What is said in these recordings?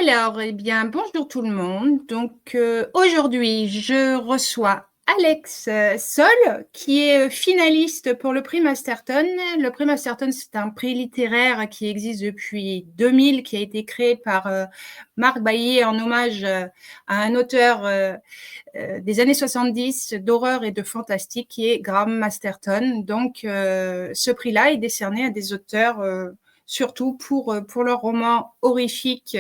Alors, eh bien, bonjour tout le monde. Donc, aujourd'hui, je reçois Alex Sol, qui est finaliste pour le prix Masterton. Le prix Masterton, c'est un prix littéraire qui existe depuis 2000, qui a été créé par Marc Bailly en hommage à un auteur des années 70 d'horreur et de fantastique, qui est Graham Masterton. Donc, ce prix-là est décerné à des auteurs surtout pour leurs romans horrifiques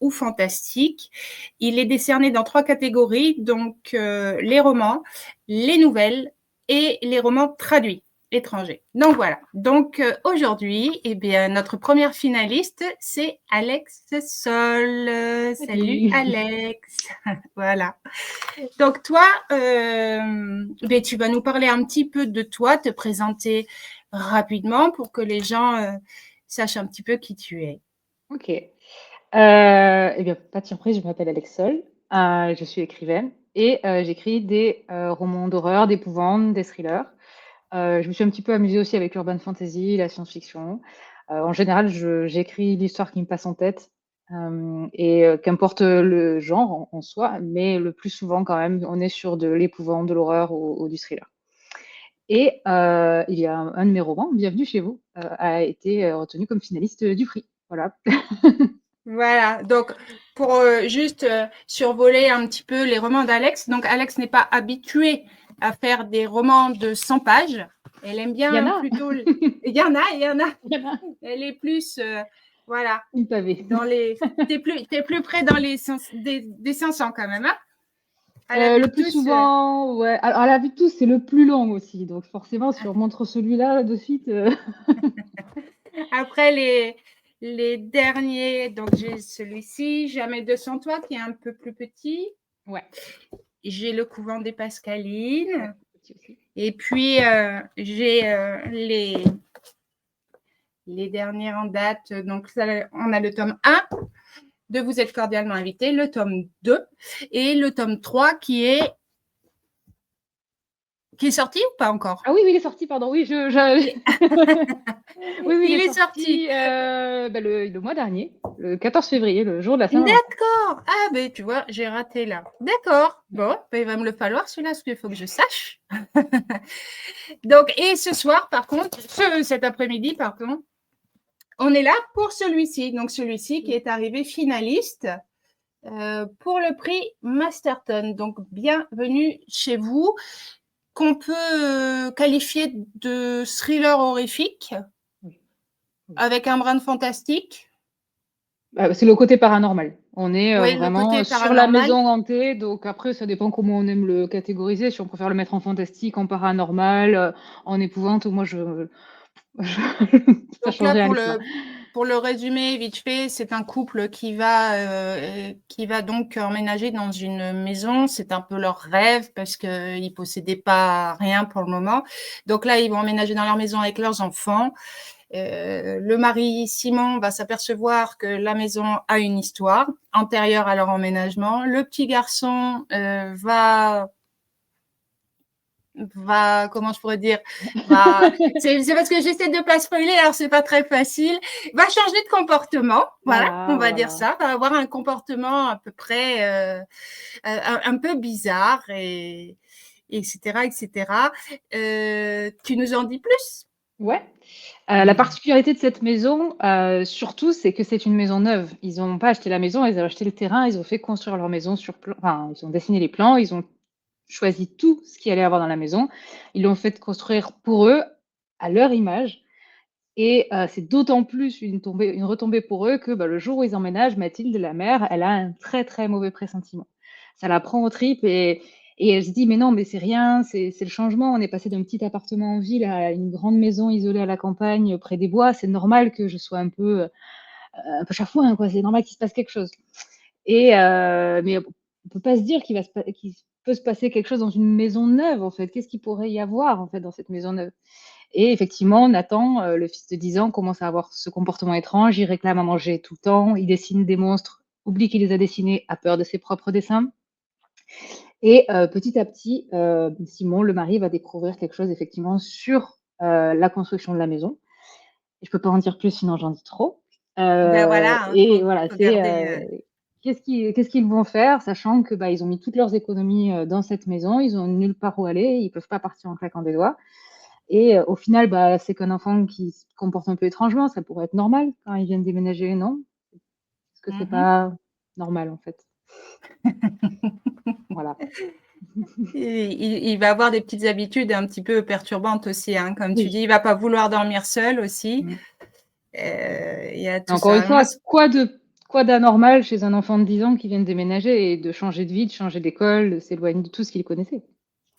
ou fantastiques. Il est décerné dans 3 catégories, donc les romans, les nouvelles et les romans traduits étrangers. Donc voilà. Donc aujourd'hui, eh bien, notre première finaliste, c'est Alex Sol. Salut Salut. Alex. Voilà. Donc toi, ben, tu vas nous parler un petit peu de toi, te présenter rapidement pour que les gens sachent un petit peu qui tu es. Ok. Eh bien, pas de surprise, je m'appelle Alex Sol. Je suis écrivaine et j'écris des romans d'horreur, d'épouvante, des thrillers. Je me suis un petit peu amusée aussi avec l'urban fantasy, la science-fiction. En général, j'écris l'histoire qui me passe en tête et qu'importe le genre en soi, mais le plus souvent quand même, on est sur de l'épouvante, de l'horreur ou du thriller. Et il y a un de mes romans, Bienvenue chez vous, a été retenu comme finaliste du prix. Voilà. Voilà, donc pour juste survoler un petit peu les romans d'Alex, donc Alex n'est pas habituée à faire des romans de 100 pages. Elle aime Il y en bien a. plutôt. Il y en a, il y en a. Il y en a. Elle est plus, voilà, Une pavée. dans les. T'es plus près dans les des 500 quand même, hein? À la vue Le de plus tous. souvent, ouais. Alors, à la vue de tous, c'est le plus long aussi. Donc, forcément, si on montre celui-là de suite. Après les derniers, donc j'ai celui-ci, Jamais 200 toi, qui est un peu plus petit. Ouais. J'ai Le couvent des Ouais, Pascalines. petit aussi. Et puis, j'ai les dernières en date. Donc, ça, on a le tome 1 de Vous êtes cordialement invité, le tome 2 et le tome 3 qui est sorti ou pas encore? Ah oui, oui, il est sorti, pardon. Oui, oui, oui, il Il est est sorti. sorti le mois dernier, le 14 février, le jour de la Saint-Valentin. D'accord. Ah, ben tu vois, j'ai raté là. D'accord. Bon, ben, il va me le falloir celui-là, parce qu'il faut que je sache. Donc, et ce soir, par contre, cet après-midi, pardon, on est là pour celui-ci. Donc, celui-ci qui est arrivé finaliste pour le prix Masterton. Donc, bienvenue chez vous, qu'on peut qualifier de thriller horrifique, Oui, oui. avec un brin de fantastique. C'est le côté paranormal. On est Oui, le vraiment côté sur la paranormal. maison hantée, donc après, ça dépend comment on aime le catégoriser. Si on préfère le mettre en fantastique, en paranormal, en épouvante, moi, ça Donc change là, rien à l'histoire. pour le résumer vite fait, c'est un couple qui va donc emménager dans une maison. C'est un peu leur rêve parce qu'ils possédaient pas rien pour le moment. Donc là, ils vont emménager dans leur maison avec leurs enfants. Le mari Simon va s'apercevoir que la maison a une histoire antérieure à leur emménagement. Le petit garçon comment je pourrais dire, c'est parce que j'essaie de pas spoiler, alors c'est pas très facile, va changer de comportement, voilà, on Voilà, va dire voilà. ça, va avoir un comportement à peu près un peu bizarre et etc etc. Tu nous en dis plus? Ouais. La particularité de cette maison, surtout, c'est que c'est une maison neuve. Ils n'ont pas acheté la maison, ils ont acheté le terrain, ils ont fait construire leur maison sur plan. Enfin, ils ont dessiné les plans, ils ont choisi tout ce qu'il allait avoir dans la maison. Ils l'ont fait construire pour eux, à leur image. Et c'est d'autant plus une retombée pour eux que le jour où ils emménagent, Mathilde, la mère, elle a un très très mauvais pressentiment. Ça la prend aux tripes et elle se dit mais non, mais c'est rien, c'est le changement. On est passé d'un petit appartement en ville à une grande maison isolée à la campagne près des bois. C'est normal que je sois un peu chafouin, quoi. C'est normal qu'il se passe quelque chose. Mais on peut pas se dire qu'il peut se passer quelque chose dans une maison neuve en fait. Qu'est-ce qu'il pourrait y avoir en fait dans cette maison neuve? Et effectivement, Nathan, le fils de 10 ans, commence à avoir ce comportement étrange. Il réclame à manger tout le temps, il dessine des monstres, oublie qu'il les a dessinés, a peur de ses propres dessins. Et petit à petit, Simon, le mari, va découvrir quelque chose effectivement sur la construction de la maison. Je peux pas en dire plus, sinon j'en dis trop. Ben voilà, Et voilà, faut garder. qu'est-ce qu'ils vont faire, sachant que ils ont mis toutes leurs économies dans cette maison, ils ont nulle part où aller, ils peuvent pas partir en claquant des doigts. Et au final, c'est qu'un enfant qui se comporte un peu étrangement, ça pourrait être normal quand ils viennent déménager, non? Est-ce que c'est Mhm. pas normal en fait? Voilà. Et il va avoir des petites habitudes un petit peu perturbantes aussi, hein, comme tu Oui. dis. Il va pas vouloir dormir seul aussi. Mmh. Il y a Et tout encore une ça. Moi, fois, quoi d'anormal chez un enfant de 10 ans qui vient de déménager et de changer de vie, de changer d'école, de s'éloigner de tout ce qu'il connaissait?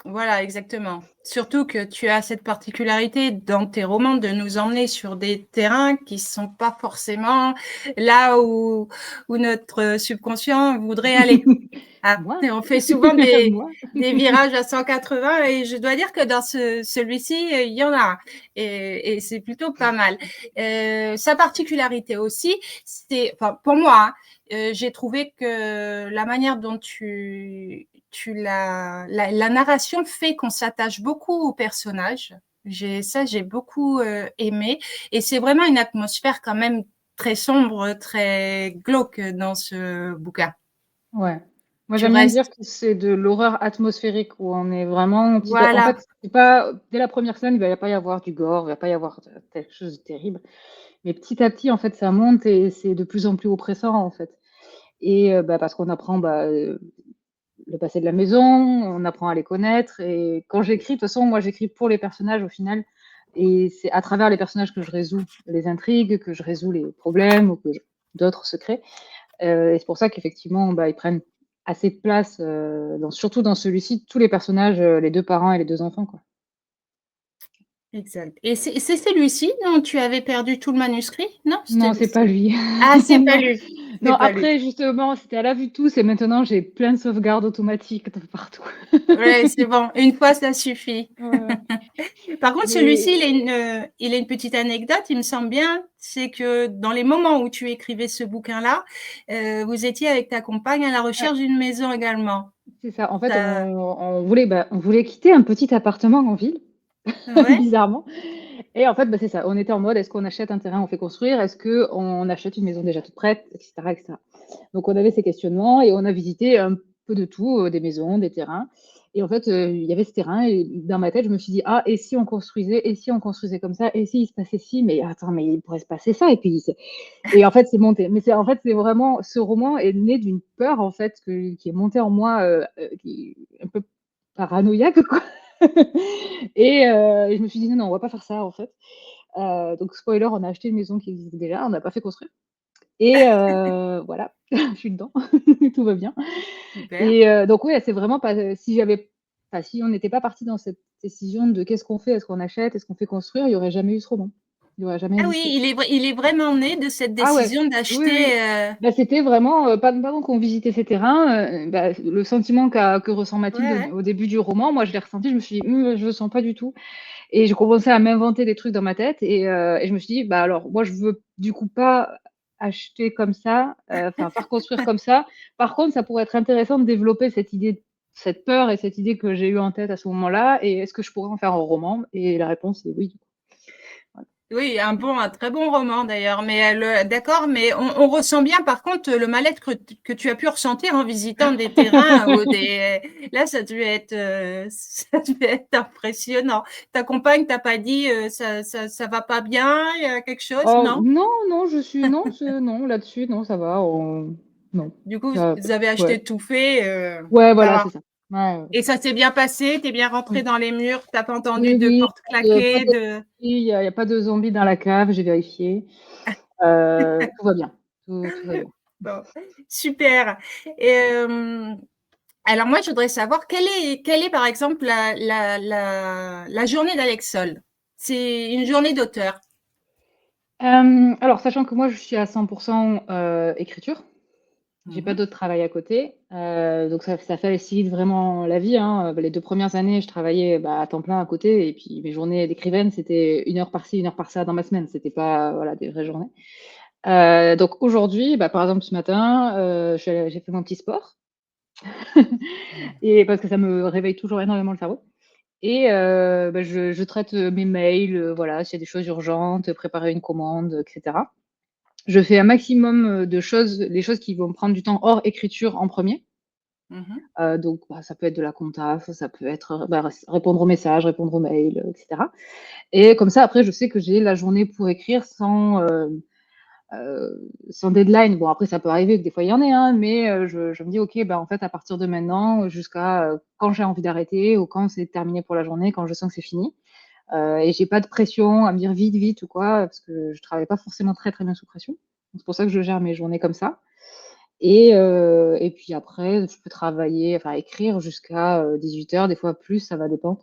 voilà, exactement. Surtout que tu as cette particularité dans tes romans de nous emmener sur des terrains qui sont pas forcément là où notre subconscient voudrait aller. Ah, Moi? et on fait souvent des Moi? des virages à 180 et je dois dire que dans celui-ci, il y en a un et c'est plutôt pas mal. Sa particularité aussi, c'est enfin pour moi, j'ai trouvé que la manière dont la narration fait qu'on s'attache beaucoup aux personnages. J'ai beaucoup aimé et c'est vraiment une atmosphère quand même très sombre, très glauque dans ce bouquin. Ouais. Moi, Tu j'aime bien dire restes que c'est de l'horreur atmosphérique où on est vraiment en voilà. fait, c'est pas dès la première scène, il va pas y avoir du gore, il va pas y avoir quelque chose de terrible. Mais petit à petit, en fait, ça monte et c'est de plus en plus oppressant, en fait. Et parce qu'on apprend, le passé de la maison, on apprend à les connaître et quand j'écris, de toute façon, moi, j'écris pour les personnages au final et c'est à travers les personnages que je résous les intrigues, que je résous les problèmes ou que d'autres secrets. Et c'est pour ça qu'effectivement, ils prennent assez de place, surtout dans celui-ci, tous les personnages, les 2 parents et les 2 enfants, quoi. Exact et c'est celui-ci dont tu avais perdu tout le manuscrit? Non, Non, c'était c'est pas lui. ah, c'est pas Non, lu, c'est non, pas lu. après justement, c'était à la vue de tous et maintenant j'ai plein de sauvegardes automatiques de partout. Ouais, c'est bon, une fois ça suffit. Ouais, ouais. Par contre, celui-ci, Mais il a une petite anecdote, il me semble bien, c'est que dans les moments où tu écrivais ce bouquin-là, vous étiez avec ta compagne à la ouais, recherche d'une maison également. c'est ça. En fait, Ça on voulait quitter un petit appartement en ville, ouais? bizarrement et en fait, c'est ça. On était en mode: «Est-ce qu'on achète un terrain, on fait construire? Est-ce qu'on achète une maison déjà toute prête?» et cetera et cetera. Donc on avait ces questionnements et on a visité un peu de tout, des maisons, des terrains et en fait, il y avait ce terrain et dans ma tête, je me suis dit: «Ah et si on construisait? Et si on construisait comme ça? Et s'il se passait ci? Mais attends, mais il pourrait se passer ça» et puis et en fait, c'est monté. Mais c'est vraiment ce roman est né d'une peur en fait qui est montée en moi, qui est un peu paranoïaque quoi et je me suis dit: «Non, non, on va pas faire ça en fait». Donc spoiler, on a acheté une maison qui existait déjà, on n'a pas fait construire et voilà, je suis dedans, tout va bien Super. et donc ouais, c'est vraiment pas si on n'était pas parti dans cette décision de qu'est-ce qu'on fait? Est-ce qu'on achète? Est-ce qu'on fait construire? Il y aurait jamais eu ce roman. Il aurait jamais Ah oui, existé. il est vraiment né de cette Ah ouais, décision oui, oui. d'acheter, C'était vraiment, pendant qu'on visitait ces terrains, le sentiment que ressent ouais, Mathilde ouais. au début du roman, moi je l'ai ressenti, je me suis dit: je le sens pas du tout» et je commençais à m'inventer des trucs dans ma tête et je me suis dit: «Bah, alors moi je veux du coup pas acheter comme ça, enfin faire construire comme ça. Par contre, ça pourrait être intéressant de développer cette idée, cette peur et cette idée que j'ai eue en tête à ce moment-là et est-ce que je pourrais en faire un roman?» et la réponse est oui, du coup. Voilà. Oui, un très bon roman d'ailleurs, mais d'accord, mais on ressent bien par contre le mal-être que tu as pu ressentir en visitant des terrains ou des là, ça devait être, ça devait être impressionnant. Ta compagne t'a pas dit, ça va pas bien, il y a quelque chose, Oh non? non, non, non, là-dessus, non, ça va, non, Du coup, ça vous avez ouais. acheté tout fait, Ouais, ça voilà, va c'est ça. Ouais, ouais. et ça s'est bien passé? Tu es bien rentrée Oui. dans les murs? Tu as pas entendu Oui, de oui, porte pas claquer, de de il y a pas de zombies dans la cave, j'ai vérifié. Tout va bien, tout va bien. bon, super et alors moi, je voudrais savoir quelle est par exemple la journée d'Alex Seul? C'est une journée d'auteur. Alors sachant que moi je suis à 100 écriture, j'ai pas Mmh. d'autre travail à côté, donc ça facilite vraiment la vie, hein, les 2 premières années, je travaillais, à temps plein à côté et puis mes journées d'écrivaine, c'était 1 heure par-ci, 1 heure par-ça dans ma semaine, c'était pas, voilà, des vraies journées. Donc aujourd'hui, par exemple ce matin, j'ai fait mon petit sport et parce que ça me réveille toujours énormément le cerveau et je traite, mes mails, voilà, s'il y a des choses urgentes, préparer une commande, et cetera Je fais un maximum de choses, les choses qui vont me prendre du temps hors écriture en premier. Mmh. Donc, ça peut être de la compta, ça peut être répondre aux messages, répondre aux mails, etc. Et comme ça, après, je sais que j'ai la journée pour écrire sans deadline. Bon, après, ça peut arriver que des fois il y en ait, hein, mais je me dis, ok, ben, en fait, à partir de maintenant, jusqu'à quand j'ai envie d'arrêter ou quand c'est terminé pour la journée, quand je sens que c'est fini. Et j'ai pas de pression à me dire vite, vite ou quoi, parce que je travaille pas forcément très, très bien sous pression. Donc, c'est pour ça que je gère mes journées comme ça. Et puis après, je peux travailler, enfin écrire jusqu'à 18 h, des fois plus, ça va dépendre.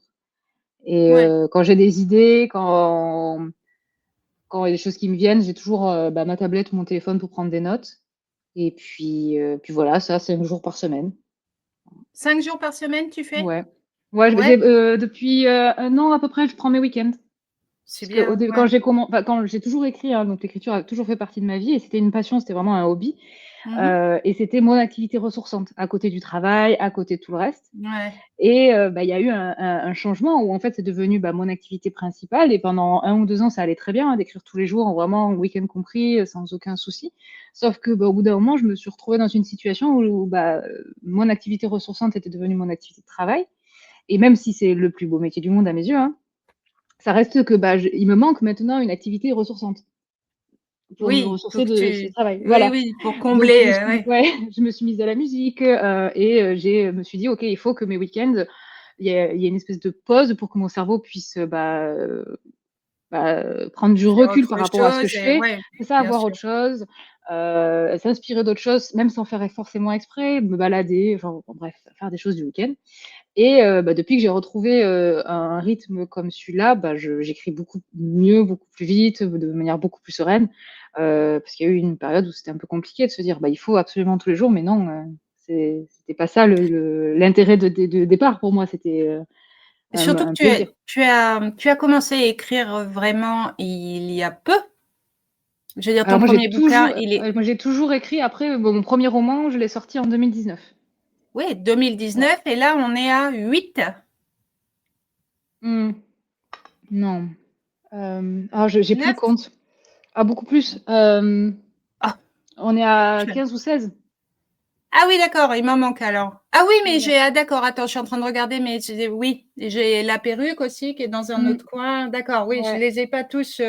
Et Ouais. quand j'ai des idées, quand il y a des choses qui me viennent, j'ai toujours ma tablette ou mon téléphone pour prendre des notes. Et puis voilà, ça, 5 jours par semaine. 5 jours par semaine, tu fais? Ouais. Ouais, Ouais, depuis 1 an à peu près, je prends mes week-ends. c'est Parce que bien, quand ouais. quand j'ai toujours écrit, hein, donc l'écriture a toujours fait partie de ma vie et c'était une passion, c'était vraiment un hobby. Mmh. Et c'était mon activité ressourçante, à côté du travail, à côté de tout le reste. Ouais. Et il y a eu un changement où en fait c'est devenu mon activité principale. Et pendant 1 ou 2 ans, ça allait très bien, hein, d'écrire tous les jours, vraiment week-end compris, sans aucun souci. Sauf que au bout d'un moment, je me suis retrouvée dans une situation où mon activité ressourçante était devenue mon activité de travail. Et même si c'est le plus beau métier du monde à mes yeux, hein, ça reste que il me manque maintenant une activité ressourçante pour me Oui, faut ressourcer que de ce tu travail. oui, Voilà. oui, pour Donc combler, ouais. ouais, je me suis mise à la musique, et me suis dit: «OK, il faut que mes week-ends, il y ait une espèce de pause pour que mon cerveau puisse, prendre du Faire recul par autre rapport à ce que chose je et fais». ouais, C'est ça, bien voir sûr. autre chose, s'inspirer d'autres choses, même sans faire forcément exprès, me balader, genre, bon bref, faire des choses du week-end. Et depuis que j'ai retrouvé, un rythme comme celui-là, j'écris beaucoup mieux, beaucoup plus vite, de manière beaucoup plus sereine, parce qu'il y a eu une période où c'était un peu compliqué de se dire: «Il faut absolument tous les jours», mais non, c'était pas ça l'intérêt de départ pour moi, c'était, Surtout que un plaisir. tu as commencé à écrire, vraiment il y a peu? Je veux dire ton Alors premier bouquin, il est moi j'ai toujours écrit. Après, mon premier roman, je l'ai sorti en 2019. ouais, Ouais. 2019 et là on est à 8. Mmh, non, j'ai plus le 9? compte. Ah, beaucoup plus, Ah, on est à je 15 ou 16. ah oui d'accord, il m'en manque alors. Ah oui, mais Ouais. j'ai ah d'accord, attends, je suis en train de regarder, mais j'ai oui, j'ai La Perruque aussi qui est dans un Mmh, autre coin. D'accord, oui, je ouais. les ai pas tous,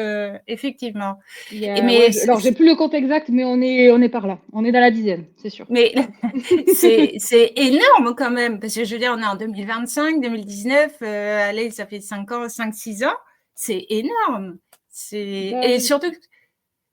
effectivement Il y et a ouais, mais je alors j'ai plus le compte exact, mais on est par là. On est dans la dizaine, c'est sûr. mais c'est énorme quand même, parce que je veux dire, on est en 2025-2019, allez, ça fait 5 ans, 5-6 ans, c'est énorme. C'est et Ben, surtout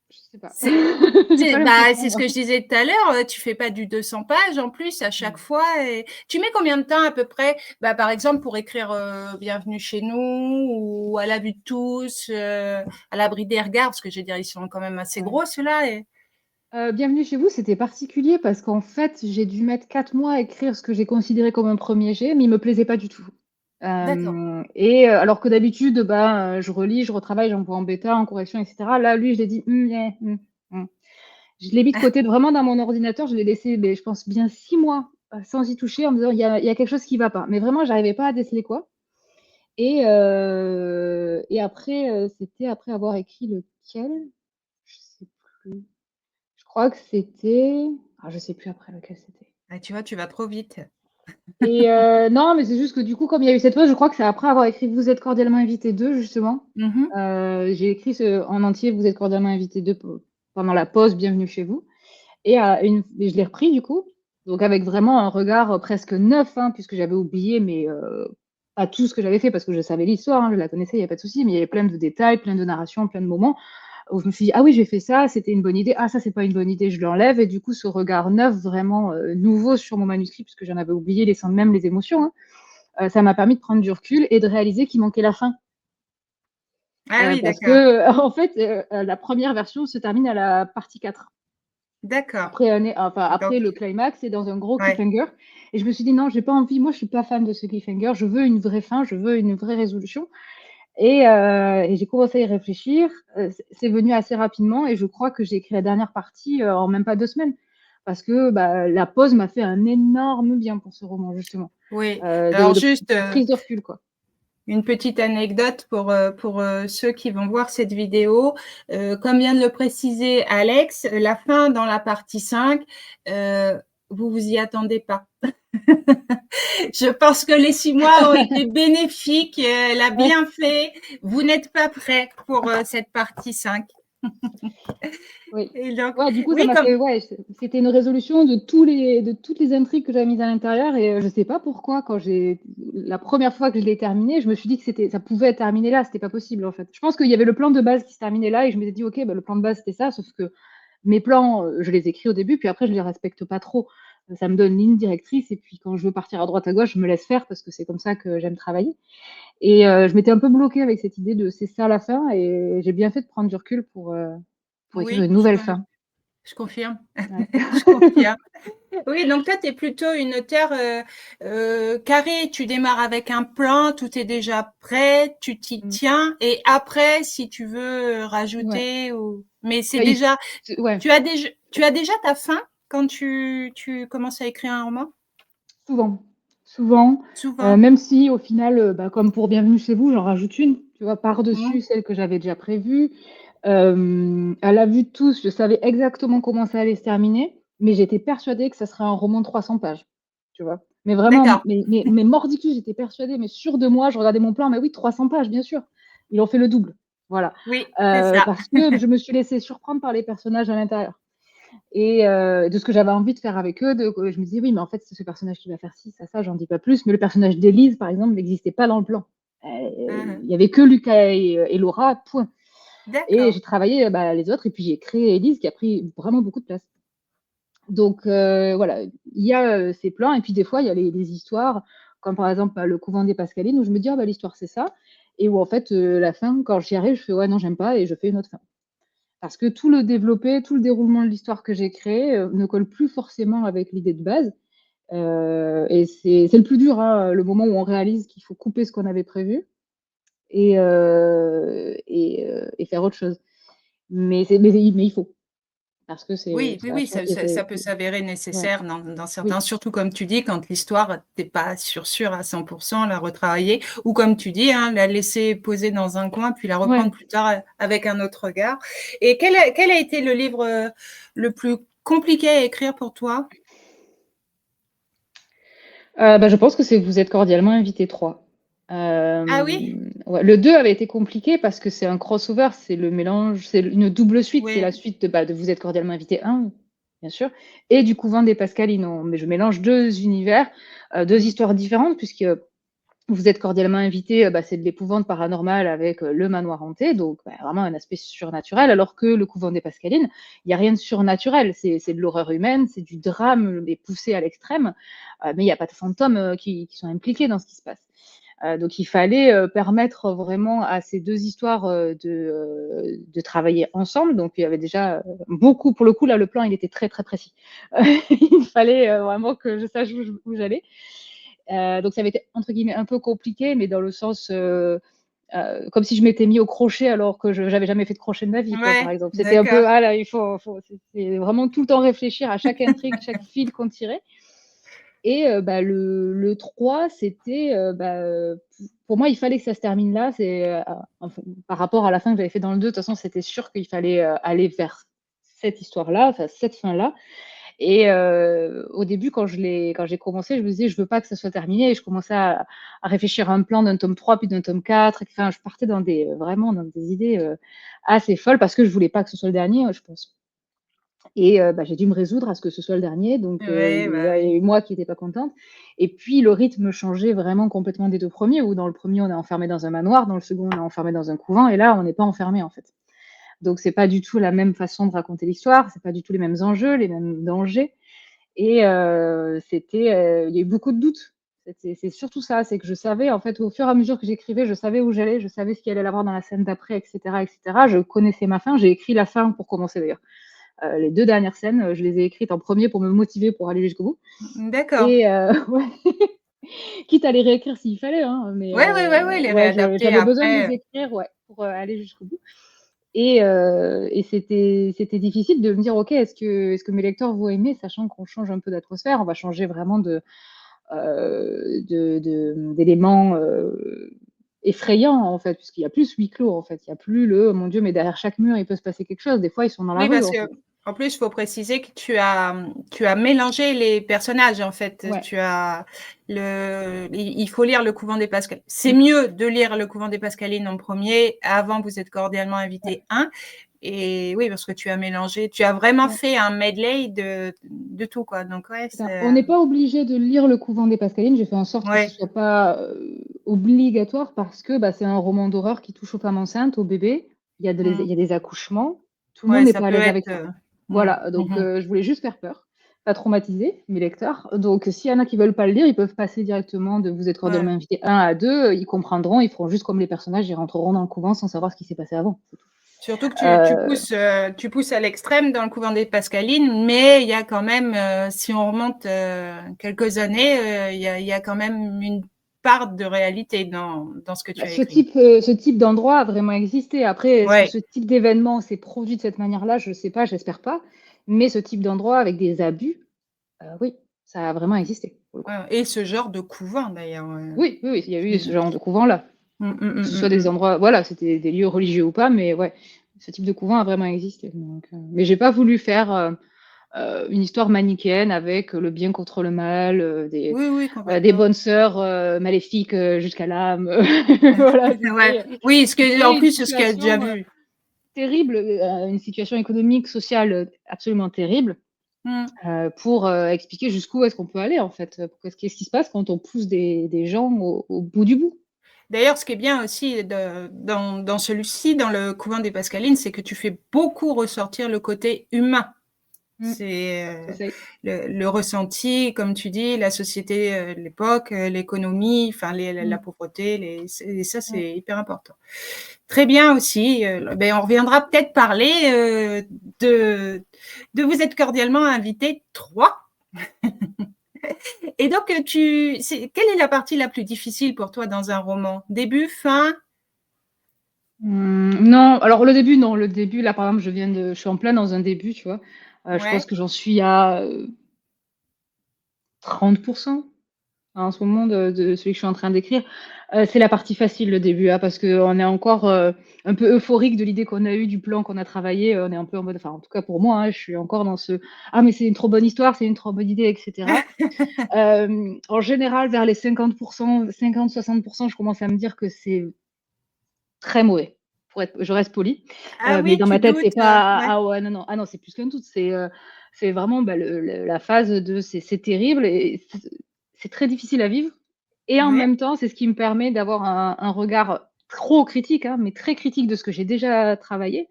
je sais pas. c'est J'ai pas c'est l'impression, ce moi. que je disais tout à l'heure, tu fais pas du 200 pages en plus à chaque Non. fois et tu mets combien de temps à peu près? Par exemple pour écrire, Bienvenue chez nous ou À la vue de tous, À l'abri des regards, parce que je veux dire, ils sont quand même assez Ouais. gros ceux-là et Bienvenue chez vous, c'était particulier parce qu'en fait, j'ai dû mettre 4 mois à écrire ce que j'ai considéré comme un premier jet, mais il me plaisait pas du tout. d'accord. Alors que d'habitude, je relis, je retravaille, j'envoie en bêta, en correction, et cetera. Là, lui, je l'ai dit: mmh». Je l'ai mis de côté vraiment dans mon ordinateur, je l'ai laissé, je pense bien 6 mois, sans y toucher en me disant: «Il y a quelque chose qui va pas». Mais vraiment, j'arrivais pas à déceler quoi. Et après, c'était après avoir écrit lequel? Je sais plus. Je crois que c'était je sais plus après lequel c'était. Ah, tu vois, tu vas trop vite. Non, mais c'est juste que du coup, comme il y a eu cette pause, je crois que c'est après avoir écrit «Vous êtes cordialement invité 2» justement. Mmh. J'ai écrit en entier «Vous êtes cordialement invité 2» pendant la pause «Bienvenue chez vous». Et je l'ai repris du coup, donc avec vraiment un regard, presque neuf, hein, puisque j'avais oublié, mais pas tout ce que j'avais fait parce que je savais l'histoire, hein, je la connaissais, il y a pas de souci, mais il y avait plein de détails, plein de narrations, plein de moments où je me suis dit: «Ah oui, j'ai fait ça, c'était une bonne idée. Ah ça, c'est pas une bonne idée, je l'enlève». Et du coup, ce regard neuf, vraiment, nouveau sur mon manuscrit, puisque j'en avais oublié même les émotions, hein, ça m'a permis de prendre du recul et de réaliser qu'il manquait la fin. Ah oui, Parce d'accord, que, en fait, la première version se termine à la partie 4. d'accord. Après Donc le climax, c'est dans un gros ouais. cliffhanger. Et je me suis dit: «Non, j'ai pas envie, moi je suis pas fan de ce cliffhanger, je veux une vraie fin, je veux une vraie résolution». Et j'ai commencé à y réfléchir, c'est venu assez rapidement et je crois que j'ai écrit la dernière partie, en même pas 2 semaines. Parce que, la pause m'a fait un énorme bien pour ce roman justement, Oui. de Alors de juste, prise de recul, quoi. une petite anecdote pour ceux qui vont voir cette vidéo. Comme vient de le préciser Alex, la fin dans la partie 5, vous vous y attendez pas. Je pense que les 6 mois ont été bénéfiques. Elle a Ouais. bien fait. Vous n'êtes pas prêts pour cette partie 5. Oui. Et donc, Ouais, du coup, ça oui, m'a comme fait, ouais, c'était une résolution de toutes les intrigues que j'avais mises à l'intérieur et je sais pas pourquoi, la première fois que je l'ai terminé, je me suis dit que ça pouvait être terminé là, c'était pas possible en fait. Je pense qu'il y avait le plan de base qui se terminait là et je m'étais dit, ok, bah, le plan de base c'était ça, sauf que mes plans, je les écris au début, puis après je les respecte pas trop. Ça me donne une ligne directrice et puis quand je veux partir à droite à gauche, je me laisse faire parce que c'est comme ça que j'aime travailler. Et je m'étais un peu bloquée avec cette idée de c'est ça la fin et j'ai bien fait de prendre du recul pour écrire oui, une nouvelle fin. je confirme. Ouais. Je confirme. Oui, donc toi, tu es plutôt une auteure carrée. Tu démarres avec un plan, tout est déjà prêt, tu t'y Mmh. tiens. Et après, si tu veux Ouais. rajouter, ou... mais c'est Ouais, déjà, ouais, tu as déjà ta fin quand tu commences à écrire un roman? souvent. Souvent, Souvent. même si au final, bah, comme pour Bienvenue chez vous, j'en rajoute une, tu vois? Mmh. Par-dessus celle que j'avais déjà prévue. À la vue de tous, je savais exactement comment ça allait se terminer, mais j'étais persuadée que ça serait un roman de 300 pages, tu vois? Mais vraiment, D'accord. mais mordicus, j'étais persuadée, mais sûre de moi, je regardais mon plan, mais oui, 300 pages, bien sûr. Ils ont fait le double, voilà. Oui, c'est ça. Parce que je me suis laissée surprendre par les personnages à l'intérieur. Et de ce que j'avais envie de faire avec eux, je me disais: «Oui, mais en fait, c'est ce personnage qui va faire ci, ça, j'en dis pas plus». Mais le personnage d'Élise, par exemple, n'existait pas dans le plan. Mmh. Il y avait que Lucas et Laura, point. Et D'accord. j'ai travaillé, bah, les autres et puis j'ai créé Élise qui a pris vraiment beaucoup de place. Donc voilà, il y a, ces plans et puis des fois, il y a les histoires comme par exemple, bah, Le couvent des Pascalines où je me dis: «Ah bah, l'histoire c'est ça» et où en fait, la fin, quand j'y arrive, je fais: «Ouais, non, j'aime pas» et je fais une autre fin. Parce que tout le développé, tout le déroulement de l'histoire que j'ai créé, ne colle plus forcément avec l'idée de base, et c'est le plus dur, hein, le moment où on réalise qu'il faut couper ce qu'on avait prévu et faire autre chose. Mais il faut, parce que Oui, oui, ça oui, change et ça c'est peut s'avérer ouais, nécessaire dans certains, oui, surtout comme tu dis, quand l'histoire, t'es pas sûr à 100%, la retravailler, ou comme tu dis, hein, la laisser poser dans un coin, puis la reprendre ouais. plus tard avec un autre regard. Et quel a été le livre le plus compliqué à écrire pour toi? Bah, je pense que c'est Vous êtes cordialement invités 3. Ah oui? Ouais, le 2 avait été compliqué parce que c'est un crossover, c'est le mélange, c'est une double suite, c'est Oui, la suite de, bah, de Vous êtes cordialement invités 1, bien sûr, et du Couvent des Pascalines. Mais je mélange 2 univers, 2 histoires différentes puisque Vous êtes cordialement invités, bah, c'est de l'épouvante paranormale avec, le manoir hanté, donc bah, vraiment un aspect surnaturel, alors que Le Couvent des Pascalines, il y a rien de surnaturel. C'est de l'horreur humaine, c'est du drame, mais poussé à l'extrême, mais il y a pas de fantômes, qui sont impliqués dans ce qui se passe. Donc il fallait, permettre vraiment à ces 2 histoires, de travailler ensemble. Donc il y avait déjà, beaucoup pour le coup, là, le plan, il était très, très précis. Il fallait, vraiment que je sache où j'allais. Donc ça avait été entre guillemets «un peu compliqué», mais dans le sens, comme si je m'étais mis au crochet alors que je j'avais jamais fait de crochet de ma vie, quoi, par ouais, exemple. C'était un d'accord. peu: «Ah là, il faut» c'est vraiment tout le temps réfléchir à chaque intrigue, chaque fil qu'on tirait et bah, le 3 c'était, bah, pour moi, il fallait que ça se termine là. Enfin, par rapport à la fin que j'avais fait dans le 2, de toute façon, c'était sûr qu'il fallait, aller vers cette histoire-là, enfin cette fin-là et au début, quand j'ai commencé, je me disais: «Je veux pas que ça soit terminé» et je commençais à réfléchir à un plan d'un tome 3 puis d'un tome 4. Enfin, je partais dans vraiment dans des idées, assez folles parce que je voulais pas que ce soit le dernier, je pense et bah, j'ai dû me résoudre à ce que ce soit le dernier donc Ouais, bah il y oui. a eu moi qui étais pas contente et puis le rythme changeait vraiment complètement des 2 premiers où dans le premier on est enfermé dans un manoir, dans le second on est enfermé dans un couvent et là on n'est pas enfermé, en fait. Donc c'est pas du tout la même façon de raconter l'histoire, c'est pas du tout les mêmes enjeux, les mêmes dangers et il y a eu beaucoup de doutes. C'est surtout ça, c'est que je savais en fait, au fur et à mesure que j'écrivais, je savais où j'allais, je savais ce qu'il allait y avoir dans la scène d'après et cetera et cetera. Je connaissais ma fin, j'ai écrit la fin pour commencer d'ailleurs. Les 2 dernières scènes, je les ai écrites en premier pour me motiver pour aller jusqu'au bout D'accord. et ouais, quitte à les réécrire s'il fallait, hein, mais Ouais, ouais, ouais, ouais, les ouais, réadapter j'avais besoin de les après. écrire, ouais, pour, aller jusqu'au bout et c'était difficile de me dire: «OK, est-ce que mes lecteurs vont aimer?» sachant qu'on change un peu d'atmosphère, on va changer vraiment d'éléments, effrayant, en fait, puisqu'il y a plus huis clos, en fait. Il y a plus le «Mon Dieu, mais derrière chaque mur, il peut se passer quelque chose». Des fois, ils sont dans la Oui, rue, parce en fait. qu'en plus, il faut préciser que tu as mélangé les personnages, en fait. Ouais. Tu as il faut lire Le Couvent des Pascalines. C'est Mmh. mieux de lire Le Couvent des Pascalines en premier, avant Vous êtes cordialement Ouais, invité 1. Et oui, parce que tu as mélangé, tu as vraiment ouais. fait un medley de tout, quoi. Donc, ouais, C'est ça. On n'est pas obligé de lire Le Couvent des Pascalines. J'ai fait en sorte que ce ouais. soit pas, obligatoire parce que, bah, c'est un roman d'horreur qui touche aux femmes enceintes, aux bébés. Il Mmh. y a des accouchements. Tout le monde Ouais, n'est ça pas à peut l'aise être, avec ça. mmh, Voilà, donc mmh. je voulais juste faire peur, pas traumatiser mes lecteurs. Donc s'il y en a qui veulent pas le lire, ils peuvent passer directement de Vous êtes cordialement Ouais. invités 1 à 2, ils comprendront, ils feront juste comme les personnages, ils rentreront dans le couvent sans savoir ce qui s'est passé avant, c'est tout. Surtout que Heu, tu pousses à l'extrême dans Le Couvent des Pascalines, mais il y a quand même, si on remonte, quelques années, il y a quand même une part de réalité dans ce que tu Bah, as écrit. ce type d'endroit a vraiment existé. Après, est-ce que Ouais, ce type d'événement s'est produit de cette manière-là? Je sais pas, j'espère pas. Mais ce type d'endroit avec des abus, oui, ça a vraiment existé, pour le coup. ouais et ce genre de couvent d'ailleurs, Oui, oui, oui, il y a eu ce mmh. genre de couvent-là. Mmh, mmh, Que ce mmh, soit mmh, des mmh. endroits voilà, c'était des lieux religieux ou pas, mais ouais, ce type de couvent a vraiment existé, donc mais j'ai pas voulu faire, une histoire manichéenne avec le bien contre le mal, Oui, oui, des complètement. bonnes sœurs, maléfiques, jusqu'à l'âme. Voilà, Ouais, oui, ce j'ai que en créé une plus, c'est ce qu'il y a déjà situation, vu. terrible, une situation économique, sociale, absolument terrible, Mmh. pour, expliquer jusqu'où est-ce qu'on peut aller, en fait, qu'est-ce qui se passe quand on pousse des gens au bout du bout. D'ailleurs, ce qui est bien aussi dans celui-ci, dans Le Couvent des Pascalines, c'est que tu fais beaucoup ressortir le côté humain. Mmh, C'est, j'essaye. le ressenti, comme tu dis, la société, de l'époque, l'économie, enfin la Mmh, pauvreté, et ça, ouais. c'est hyper important. Très bien aussi, beh, on reviendra peut-être parler, de Vous êtes cordialement invités 3. Et donc, quelle est la partie la plus difficile pour toi dans un roman? Début, fin? Non, alors le début, non, le début, là, par exemple, je suis en plein dans un début, tu vois? Je pense Ouais, que j'en suis à, 30 en ce moment de celui que je suis en train d'écrire. C'est la partie facile, le début, hein, parce qu'on est encore, un peu euphorique de l'idée qu'on a eue, du plan qu'on a travaillé, on est un peu en mode enfin, en tout cas pour moi, hein, je suis encore dans ce: «Ah mais c'est une trop bonne histoire, c'est une trop bonne idée» et cetera. En général, vers les 50-60 je commence à me dire que c'est très mauvais, je reste polie, ah mais oui, dans tu ma tête, doutes, c'est pas ouais. ah ouais, non, non, ah non, c'est plus qu'un doute, c'est vraiment, bah, le la phase de c'est terrible et c'est très difficile à vivre et en Ouais. même temps, c'est ce qui me permet d'avoir un regard trop critique, hein, mais très critique de ce que j'ai déjà travaillé.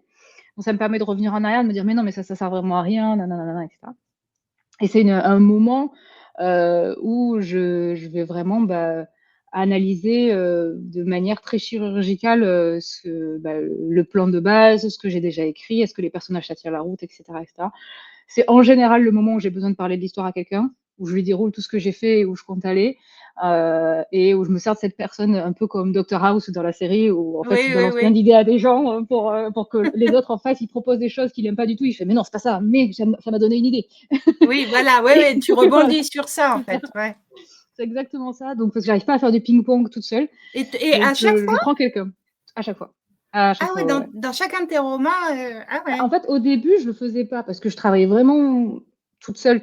Donc ça me permet de revenir en arrière, de me dire: «Mais non, mais ça sert vraiment à rien, na na na na et cetera» et c'est un moment, où je vais vraiment, bah, analyser, de manière très chirurgicale, le plan de base, ce que j'ai déjà écrit, est-ce que les personnages, ça tient la route et cetera. C'est en général le moment où j'ai besoin de parler de l'histoire à quelqu'un, où je lui déroule tout ce que j'ai fait et où je compte aller, et où je me sers de cette personne un peu comme Doctor House dans la série où en fait il Oui, oui, balance plein oui. d'idées à des gens, pour que les autres en face, ils proposent des choses qu'il aime pas du tout. Il fait: «Mais non, c'est pas ça, mais ça m'a donné une idée». Oui, voilà, ouais, Et ouais, tu voilà, rebondis sur ça, en c'est ça, fait, ouais. c'est exactement ça. Donc parce que j'arrive pas à faire du ping-pong toute seule, Et donc à chaque fois? je prends quelqu'un. À chaque fois. À chaque Ah ouais, fois, ouais, ouais. dans chacun de tes romans, ah Bah, ouais. en fait, au début, je le faisais pas parce que je travaillais vraiment toute seule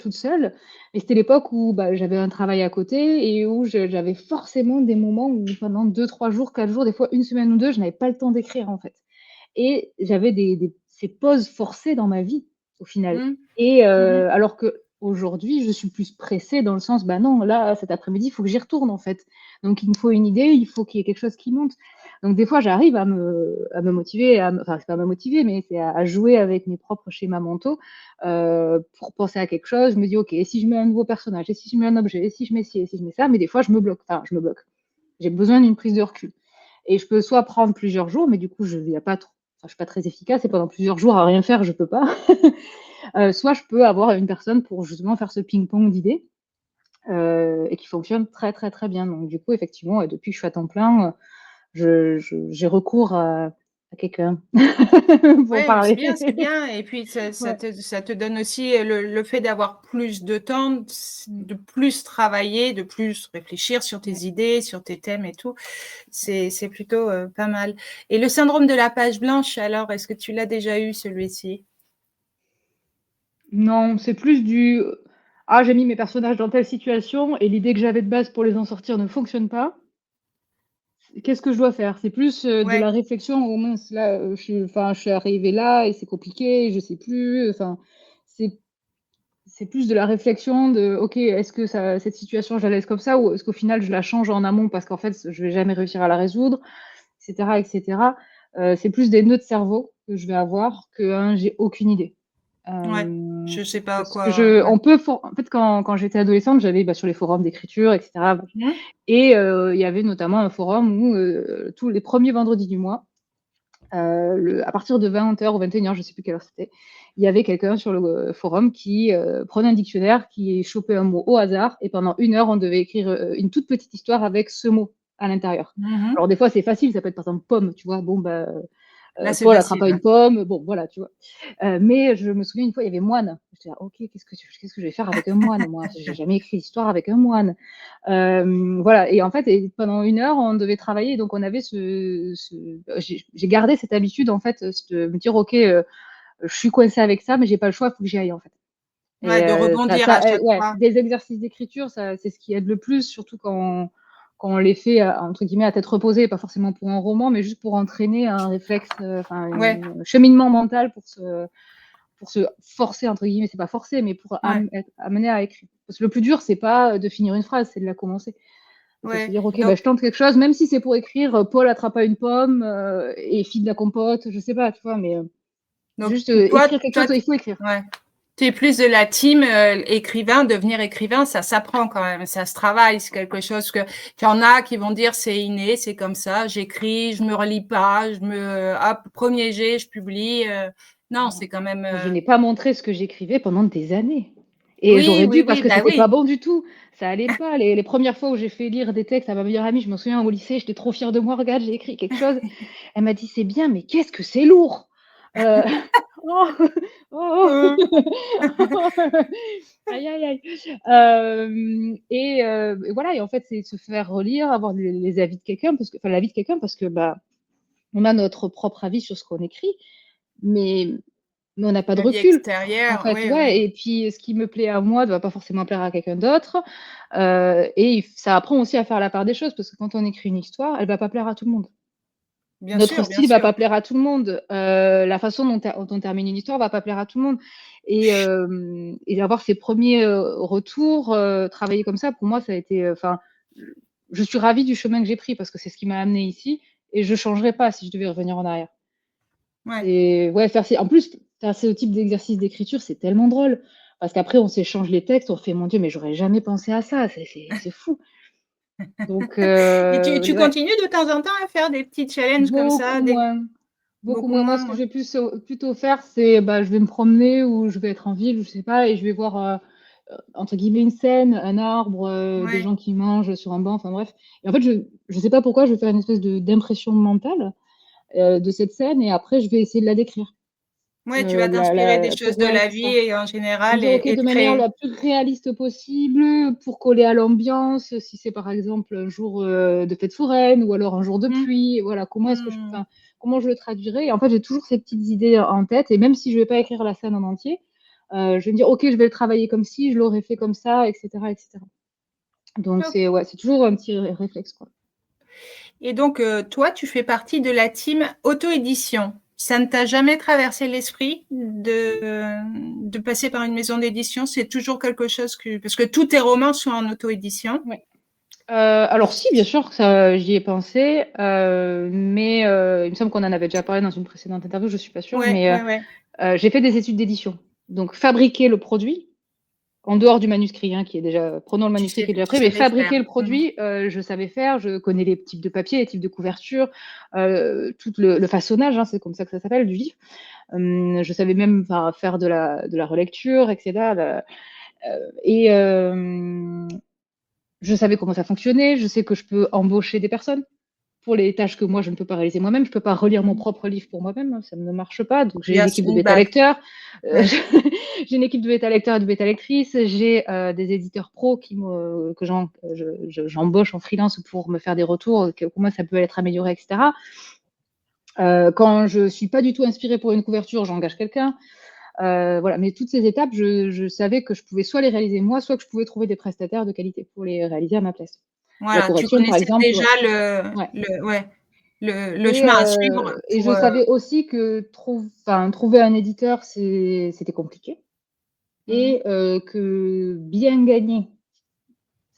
et c'était l'époque où, bah, j'avais un travail à côté et où j'avais forcément des moments où pendant 2-3 jours, 4 jours, des fois une semaine ou 2, je n'avais pas le temps d'écrire, en fait et j'avais des ces pauses forcées dans ma vie, au final Mmh. et Mmh mh. alors qu'aujourd'hui, je suis plus pressée dans le sens, bah, non, là, cet après-midi, il faut que j'y retourne, en fait. Donc il me faut une idée, il faut qu'il y ait quelque chose qui monte. Donc des fois, j'arrive à me motiver, enfin, c'est pas à me motiver, mais c'est à jouer avec mes propres schémas mentaux, pour penser à quelque chose. Je me dis: «OK, et si je mets un nouveau personnage? Et si je mets un objet? Et si je mets ci? Et si je mets ça?» mais des fois, je me bloque. Enfin, je me bloque. J'ai besoin d'une prise de recul et je peux soit prendre plusieurs jours, mais du coup, je il y a pas trop enfin, je suis pas très efficace et pendant plusieurs jours à rien faire, je peux pas. Soit je peux avoir une personne pour justement faire ce ping-pong d'idées, et qui fonctionne très, très, très bien. Donc du coup, effectivement, depuis que je suis à temps plein, j'ai recours à quelqu'un pour Ouais, c'est parler. bien, c'est bien. Et puis Ouais, ça te donne aussi le fait d'avoir plus de temps, de plus travailler, de plus réfléchir sur tes ouais. idées, sur tes thèmes et tout. C'est plutôt pas mal. Et le syndrome de la page blanche, alors, est-ce que tu l'as déjà eu celui-ci? Non, c'est plus du ah, j'ai mis mes personnages dans telle situation et l'idée que j'avais de base pour les en sortir ne fonctionne pas. Qu'est-ce que je dois faire? C'est plus de Ouais, la réflexion. Oh mince, là, je suis arrivée là et c'est compliqué, je sais plus. Enfin, c'est c'est plus de la réflexion de OK, est-ce que cette situation, je la laisse comme ça ou est-ce qu'au final, je la change en amont parce qu'en fait, je vais jamais réussir à la résoudre, etc., etc. C'est plus des nœuds de cerveau que je vais avoir que un j'ai aucune idée. ouais. Euh, Je sais pas Parce que quoi. Ouais. en fait, quand j'étais adolescente, j'allais sur les forums d'écriture, etc. Mmh. Et il y avait notamment un forum où tous les premiers vendredis du mois, à partir de 20h ou 21h, je sais plus quelle heure c'était, il y avait quelqu'un sur le forum qui prenait un dictionnaire, qui chopait un mot au hasard, et pendant 1 heure, on devait écrire une toute petite histoire avec ce mot à l'intérieur. Mmh. Alors des fois, c'est facile, ça peut être par exemple pomme, tu vois, bon, bah, Là, c'est Paul attrapa facile, ouais. une pomme, bon, voilà, tu vois. Mais je me souviens une fois, il y avait moine. J'étais là, ok, qu'est-ce que je vais faire avec un moine, moi? J'ai jamais écrit d'histoire avec un moine. Voilà. Et en fait, pendant 1 heure, on devait travailler. Donc, on avait j'ai gardé cette habitude, en fait, de me dire, ok, je suis coincée avec ça, mais j'ai pas le choix, il faut que j'y aille, en fait. Ouais, Et de rebondir à chaque ouais, fois. des exercices d'écriture, ça, c'est ce qui aide le plus, surtout quand on les fait, entre guillemets, «à tête reposée», pas forcément pour un roman, mais juste pour entraîner un réflexe, enfin, Ouais, un cheminement mental pour se «forcer», entre guillemets, c'est pas forcer, mais pour ouais, être amené à écrire. Parce que le plus dur, c'est pas de finir une phrase, c'est de la commencer. C'est de se ouais. dire: «OK, bah, Donc je tente quelque chose», même si c'est pour écrire, Paul attrapa une pomme, et file de la compote, je sais pas, tu vois? Mais, donc juste, toi écrire quelque toi chose, tu il faut écrire. ouais. Tu es plus de la team, écrivain, devenir écrivain, ça s'apprend quand même, ça se travaille, c'est quelque chose que qu'il y en a qui vont dire: «C'est inné, c'est comme ça, j'écris, je me relis pas, hop, 1er jet, je publie», non, Non, c'est quand même, je n'ai pas montré ce que j'écrivais pendant des années et oui, j'aurais oui, dû parce oui, que bah, c'était pas oui. bon du tout. Ça allait pas. Les 1res fois où j'ai fait lire des textes à ma meilleure amie, je m'en souviens au lycée, j'étais trop fière de moi: «Regarde, j'ai écrit quelque chose». Elle m'a dit: «C'est bien, mais qu'est-ce que c'est lourd!» Heu, oh, oh, Mmh. oh. Aïe, aïe, aïe. Et voilà et en fait, c'est se faire relire, avoir les avis de quelqu'un parce que enfin, l'avis de quelqu'un parce que, bah, on a notre propre avis sur ce qu'on écrit, mais mais on n'a pas de Avis recul, en extérieur, fait, oui, ouais oui. et puis ce qui me plaît à moi ne va pas forcément plaire à quelqu'un d'autre, et ça apprend aussi à faire la part des choses parce que quand on écrit une histoire, elle va pas plaire à tout le monde. Bien Notre sûr, bien style va sûr. pas plaire à tout le monde, la façon dont on termine une histoire va pas plaire à tout le monde et avoir ces premiers retours, travailler comme ça, pour moi, ça a été, enfin, je suis ravie du chemin que j'ai pris parce que c'est ce qui m'a amenée ici et je changerais pas si je devais revenir en arrière. Ouais. C'est ouais, en plus, faire ce type d'exercice d'écriture, c'est tellement drôle parce qu'après on s'échange les textes, on fait: «Mon Dieu, mais j'aurais jamais pensé à ça, c'est fou». Donc Et tu ouais, continues de temps en temps à faire des petits challenges comme beaucoup ça, des moins, beaucoup beaucoup moins. Moi, ce moins, que ouais. je vais plutôt faire, c'est, bah, je vais me promener ou je vais être en ville, je sais pas et je vais voir, entre guillemets «une scène», un arbre, des Ouais. gens qui mangent sur un banc, enfin bref et en fait, je sais pas pourquoi, je vais faire une espèce d'impression mentale, de cette scène et après je vais essayer de la décrire. Ouais, tu vas t'inspirer des La choses pour de ouais, la c'est vie ça. et en Me général dire: «OK, et de de manière créer. la plus réaliste possible pour coller à l'ambiance». Si c'est par exemple un jour, de fête foraine ou alors un jour de Mmh. pluie, voilà, Mmh. comment je le traduirais? Et en fait, j'ai toujours ces petites idées en tête et même si je vais pas écrire la scène en entier, je vais me dire: «OK, je vais le travailler comme ci, je l'aurais fait comme ça» et cetera et cetera. Donc OK. c'est ouais, c'est toujours un petit réflexe, quoi. Et donc, toi, tu fais partie de la team auto-édition. Ça ne t'a jamais traversé l'esprit de passer par une maison d'édition? C'est toujours quelque chose que parce que tous tes romans sont en auto-édition? Ouais. Alors si, bien sûr que ça j'y ai pensé, mais il me semble qu'on en avait déjà parlé dans une précédente interview, je suis pas sûre, Ouais, mais ouais, ouais. j'ai fait des études d'édition. Donc fabriquer le produit, en dehors du manuscrit, hein, qui est déjà prenons le manuscrit qui est déjà Tu prêt, mais savais faire. fabriquer le Mmh. produit, je savais faire, je connais les types de papier, les types de couverture, tout le façonnage, hein, c'est comme ça que ça s'appelle, du livre. Je savais même, enfin, faire de la relecture et cetera, et je savais comment ça fonctionnait, je sais que je peux embaucher des personnes. pour les tâches que moi, je ne peux pas réaliser moi-même. Je ne peux pas relire mon Mmh. propre livre pour moi-même, hein, ça ne marche pas. Donc, j'ai Bien une sûr, équipe de une base. bêta-lecteurs. Ouais. J'ai une équipe de bêta-lecteurs et de bêta-lectrices. J'ai des éditeurs pros que j'embauche en freelance pour me faire des retours, que pour moi, ça peut être amélioré, etc. Quand je ne suis pas du tout inspirée pour une couverture, j'engage quelqu'un. Voilà. Mais toutes ces étapes, je savais que je pouvais soit les réaliser moi, soit que je pouvais trouver des prestataires de qualité pour les réaliser à ma place. La Voilà, tu correction, par connaissais exemple, déjà ouais. le Ouais. le ouais, le chemin à suivre Et pour, je savais aussi que trouver un éditeur, c'était compliqué mmh et que bien gagner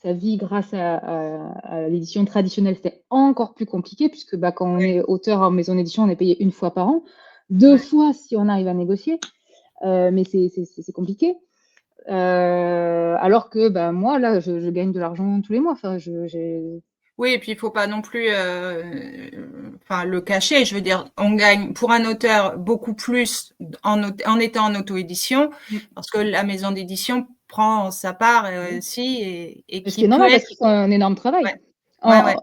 sa vie grâce à l'édition traditionnelle, c'était encore plus compliqué puisque, bah, quand on ouais, est auteur en maison d'édition, on est payé 1 fois par an, 2 ouais. fois si on arrive à négocier, mais c'est compliqué. Alors que, bah, moi, là, je gagne de l'argent tous les mois. Enfin, je j'ai Oui et puis il faut pas non plus, enfin le cacher. Je veux dire, on gagne pour un auteur beaucoup plus en étant en auto-édition, mmh. parce que la maison d'édition prend sa part, Mmh. aussi et Et ce qui qui est peut normal parce être qu'ils font un énorme travail. ouais, ouais, ouais.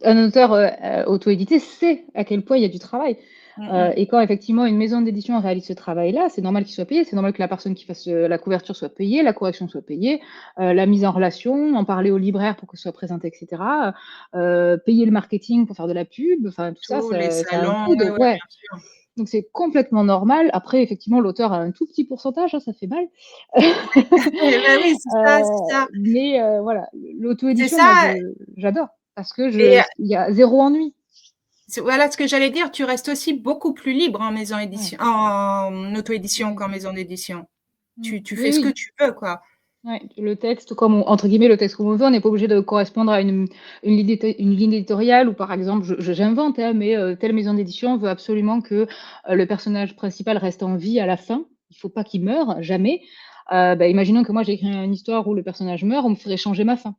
Un auteur, auto-édité sait à quel point il y a du travail, Mmh mh. et quand effectivement une maison d'édition réalise ce travail-là, c'est normal qu'il soit payé. C'est normal que la personne qui fasse, la couverture soit payée, la correction soit payée, la mise en relation, en parler au libraire pour que ce soit présenté et cetera, payer le marketing pour faire de la pub, enfin tout ça, Tous les ça a un salons, coût ouais, donc ouais, ouais, bien sûr. donc c'est complètement normal. Après effectivement l'auteur a un tout petit pourcentage, hein, ça fait mal. Bah oui, c'est ça, c'est ça. Mais voilà, C'est l'auto-édition, moi, ça j'adore parce que et il y a zéro ennui. c'est voilà ce que j'allais dire, tu restes aussi beaucoup plus libre en maison Ouais. édition en auto-édition Mmh. qu'en maison d'édition. Mmh. Tu Oui, fais ce que oui. tu veux, quoi. Ouais, le texte comme on entre guillemets «le texte comme on veut», on n'est pas obligé de correspondre à une ligne éditoriale ou par exemple, j'invente, hein, mais telle maison d'édition veut absolument que, le personnage principal reste en vie à la fin. Il faut pas qu'il meure, jamais. Bah, imaginons que moi j'écris une histoire où le personnage meurt, on me ferait changer ma fin.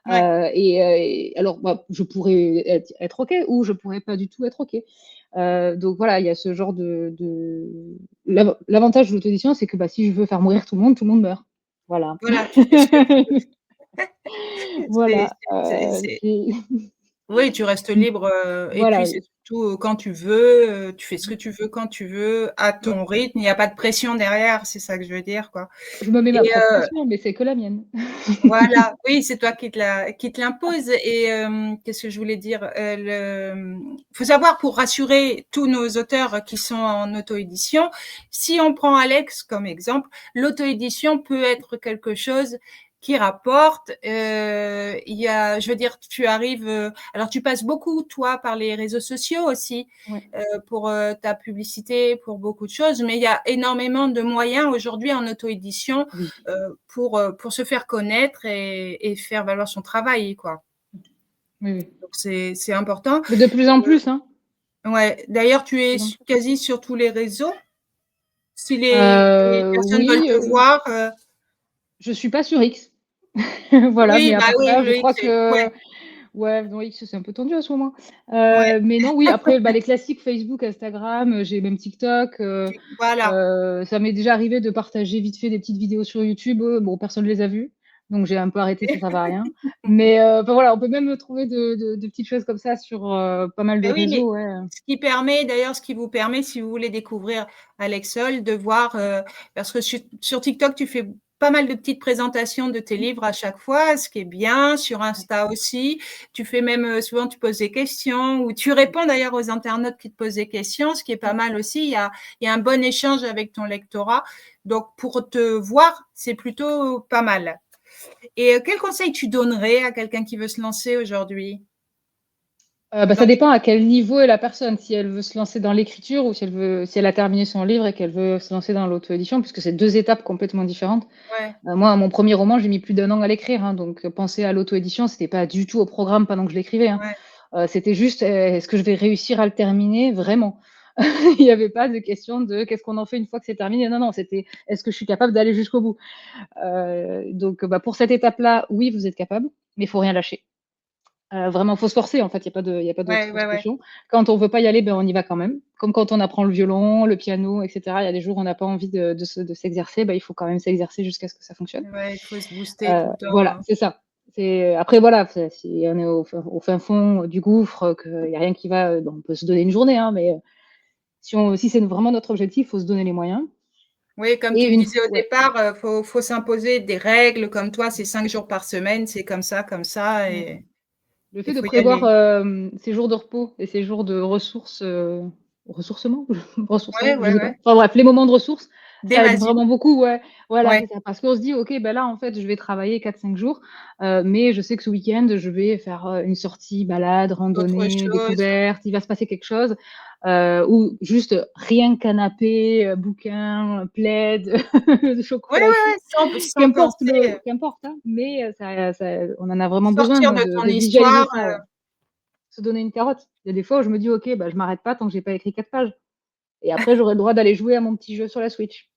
Ouais, Et alors, bah, je pourrais être OK ou je pourrais pas du tout être OK. Donc voilà, il y a ce genre l'avantage de l'auto-édition, c'est que, bah, si je veux faire mourir tout le monde meurt. Voilà. voilà, tu fais ce que tu veux. C'est Voilà, c'est c'est oui, tu restes mmh, libre, et puis voilà, c'est surtout, quand tu veux, tu fais ce que mmh, tu veux quand tu veux, à ouais, ton rythme, il y a pas de pression derrière, c'est ça que je veux dire, quoi je me mets et ma propre pression, mais c'est que la mienne. voilà, oui, c'est toi qui te l'impose et qu'est-ce que je voulais dire? Faut savoir pour rassurer tous nos auteurs qui sont en auto-édition, si on prend Alex comme exemple, l'auto-édition peut être quelque chose qui rapporte, il y a je veux dire, tu arrives, alors tu passes beaucoup toi par les réseaux sociaux aussi, Ouais, pour, ta publicité, pour beaucoup de choses, mais il y a énormément de moyens aujourd'hui en auto-édition oui, pour se faire connaître et faire valoir son travail, quoi. oui, oui. Donc c'est important. Mais de plus en plus, hein, Ouais, d'ailleurs, tu de es plus en plus. quasi sur tous les réseaux? Si les personnes veulent Oui, te voir, je suis pas sur X. Voilà, oui, mais à bah part oui, ça, je le crois X, ouais, que ouais, non, X, c'est un peu tendu en ce moment. ouais, Mais non, oui, après, bah, les classiques Facebook, Instagram, j'ai même TikTok, voilà. ça m'est déjà arrivé de partager vite fait des petites vidéos sur YouTube, bon, personne les a vues, donc j'ai un peu arrêté, ça servait à rien. Mais enfin, voilà, on peut même trouver de petites choses comme ça sur, pas mal de Beh oui, mais réseaux, ouais. ce qui permet d'ailleurs, ce qui vous permet, si vous voulez découvrir Alex Sol, de voir, parce que sur TikTok, tu fais pas mal de petites présentations de tes Mmh, livres à chaque fois, ce qui est bien. Sur ouais, Insta aussi, tu fais même, souvent tu poses des questions ou tu mmh, réponds d'ailleurs aux internautes qui te posent des questions, ce qui est pas mmh. mal aussi. Il y a un bon échange avec ton lectorat. Donc pour te voir, c'est plutôt pas mal. Et quel conseil tu donnerais à quelqu'un qui veut se lancer aujourd'hui? Bah, ça Donc dépend à quel niveau est la personne, si elle veut se lancer dans l'écriture ou si elle a terminé son livre et qu'elle veut se lancer dans l'auto-édition, puisque c'est 2 étapes complètement différentes. ouais, Moi, mon premier roman, j'ai mis plus d'1 an à l'écrire, hein, donc penser à l'auto-édition, c'était pas du tout au programme pendant que je l'écrivais, hein. ouais. C'était juste, est-ce que je vais réussir à le terminer vraiment? Il y avait pas de question de: «Qu'est-ce qu'on en fait une fois que c'est terminé?» Non, non, c'était: «Est-ce que je suis capable d'aller jusqu'au bout?» Donc bah, pour cette étape-là, oui, vous êtes capable, mais il faut rien lâcher. Vraiment, faut se forcer en fait, il y a pas Ouais, d'autre ouais, ouais. solution. Quand on veut pas y aller, ben, on y va quand même. Comme quand on apprend le violon, le piano et cetera. Il y a des jours où on n'a pas envie de s'exercer, bah, il faut quand même s'exercer jusqu'à ce que ça fonctionne. Ouais, il faut se booster tout le temps, Voilà, hein. c'est ça. Après, voilà, si on est au fin fond du gouffre, qu'il n'y a rien qui va, on peut se donner une journée, hein, mais si c'est vraiment notre objectif, il faut se donner les moyens. Oui, comme Et tu le une disais au ouais. départ, faut s'imposer des règles comme toi, c'est 5 jours par semaine, c'est comme ça Mmh. et Le il fait de faut y prévoir, aller. ces jours de repos et ces jours de ressources, ressourcement? Ouais, Ressourcement? Je ouais, sais pas. ouais. Enfin bref, les moments de ressources, ça aide D'évasion. vraiment beaucoup, ouais. Voilà, Ouais, c'est ça. Parce qu'on se dit: «OK, ben là, en fait, je vais travailler 4-5 jours, mais je sais que ce week-end, je vais faire, une sortie balade, autre randonnée, chose. découverte, il va se passer quelque chose». Ou juste rien canapé, bouquin, plaid, Ouais, ouais, chocolat chaud. ouais, sans penser, Qu'importe, hein, mais ça on en a vraiment besoin sortir de ton de visualiser histoire, ça, ouais. Se donner une carotte. Il y a des fois où je me dis: «OK, bah, je m'arrête pas tant que j'ai pas écrit 4 pages et après j'aurai le droit d'aller jouer à mon petit jeu sur la Switch».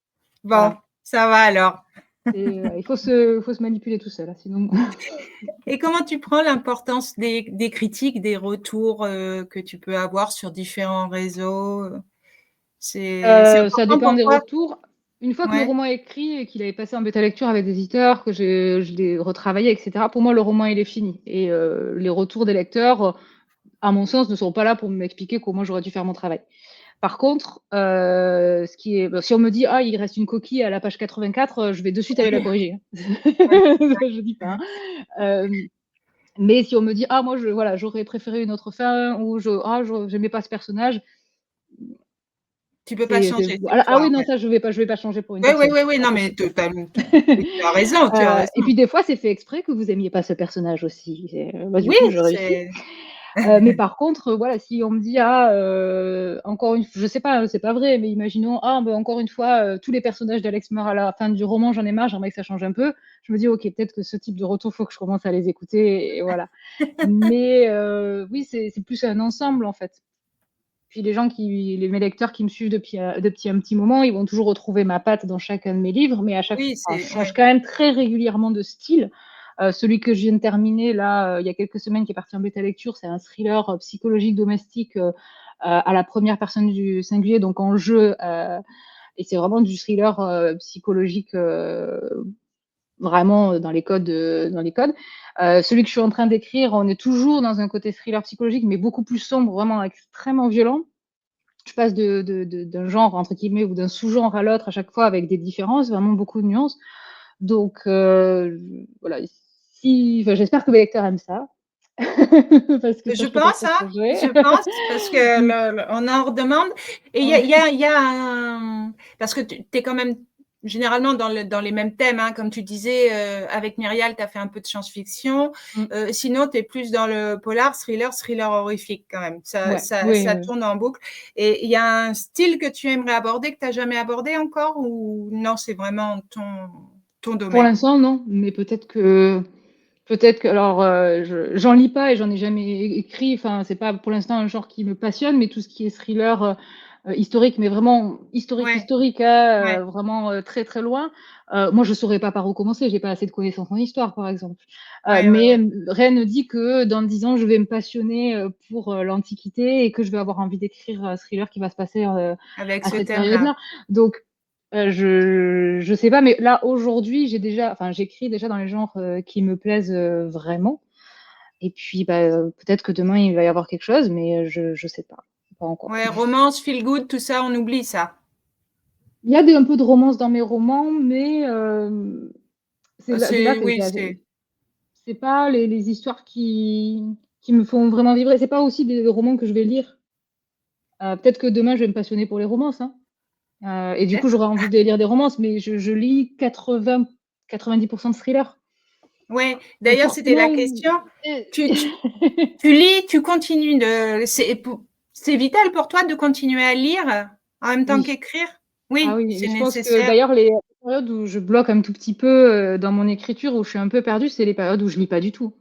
bon, Voilà, ça va alors. il faut se manipuler tout seul, hein, sinon Et comment tu prends l'importance des critiques, des retours, que tu peux avoir sur différents réseaux, c'est Ça important dépend pour des toi? retours. Une fois que le Ouais, roman est écrit et qu'il avait passé en bêta lecture avec des éditeurs, que je l'ai retravaillé et cetera, pour moi le roman il est fini et les retours des lecteurs, à mon sens, ne sont pas là pour m'expliquer comment j'aurais dû faire mon travail. Par contre, ce qui est bah, si on me dit: «Ah, il reste une coquille à la page 84», je vais de suite aller la oui, corriger, hein. ouais, Je dis pas, hein. Mais si on me dit: «Ah moi voilà, j'aurais préféré une autre fin» ou j'aimais pas ce personnage, tu peux pas changer, c'est ah toi, oui, non, ouais. ça je vais pas changer pour une Oui, oui, personne. oui, oui, Ça non, c'est mais sûr. tu as raison, tu as Et raison. puis des fois, c'est fait exprès que vous aimiez pas ce personnage aussi. Bah, du Oui, coup, je réussis. c'est Mais par contre, voilà, si on me dit: «Ah, encore une» je sais pas, c'est pas vrai, mais imaginons: «Ah, bah, encore une fois, tous les personnages d'Alex meurent à la fin du roman, j'en ai marre, j'aimerais que ça change un peu». Je me dis: «OK, peut-être que ce type de retour, faut que je commence à les écouter» et voilà. Mais oui, c'est plus un ensemble, en fait. Puis mes lecteurs qui me suivent depuis un petit moment, ils vont toujours retrouver ma patte dans chacun de mes livres, mais à chaque oui, fois, je c'est change ouais. quand même très régulièrement de style. Celui que je viens de terminer là, il y a quelques semaines, qui est parti en bêta lecture, c'est un thriller, psychologique domestique, à la première personne du singulier, donc en jeu, et c'est vraiment du thriller, psychologique, vraiment, dans les codes. Celui que je suis en train d'écrire, on est toujours dans un côté thriller psychologique, mais beaucoup plus sombre, vraiment extrêmement violent. Je passe d'un genre entre guillemets ou d'un sous-genre à l'autre à chaque fois avec des différences, vraiment beaucoup de nuances. Donc voilà, si enfin, j'espère que mes lecteurs aiment ça, parce que ça, Je je peux pas pense, trop hein, changer. je pense parce que Mmh, on en redemande et ouais. il y a un parce que tu es quand même généralement dans les mêmes thèmes, hein, comme tu disais, avec Myrial, tu as fait un peu de science-fiction, Mmh. sinon tu es plus dans le polar, thriller horrifique quand même. Ouais, oui, Ça oui. tourne en boucle et il y a un style que tu aimerais aborder, que tu as jamais abordé encore ou non, c'est vraiment ton Pour domaine? l'instant, non, mais peut-être que alors, j'en lis pas et j'en ai jamais écrit, enfin, c'est pas pour l'instant un genre qui me passionne, mais tout ce qui est thriller, historique, mais vraiment historique, Ouais, historique, ouais, hein, vraiment, très, très loin, moi je saurais pas par où commencer, j'ai pas assez de connaissances en histoire, par exemple. ouais, ouais, Mais, ouais, rien ne dit que dans 10 ans, je vais me passionner, pour, l'Antiquité et que je vais avoir envie d'écrire un thriller qui va se passer, avec à ce cette thème-là. période-là. Donc je sais pas, mais là, aujourd'hui, j'écris déjà dans les genres, qui me plaisent, vraiment et puis, bah, peut-être que demain, il va y avoir quelque chose, mais je sais pas encore. Ouais, romance, feel good, tout ça, on oublie ça. Il y a un peu de romance dans mes romans, mais c'est là C'est que oui, c'est c'est pas les histoires qui me font vraiment vibrer. C'est pas aussi des romans que je vais lire. Peut-être que demain, je vais me passionner pour les romances, hein, et du coup, peut-être. j'aurai envie de lire des romances, mais je lis 90 de thrillers. Ouais, Donc d'ailleurs, c'était la forcément, question. heu Tu lis, tu continues de c'est vital pour toi de continuer à lire en même temps oui, qu'écrire? ah Oui, oui, mais c'est je pense que nécessaire. d'ailleurs les périodes où je bloque un tout petit peu, dans mon écriture, où je suis un peu perdue, c'est les périodes où je lis pas du tout.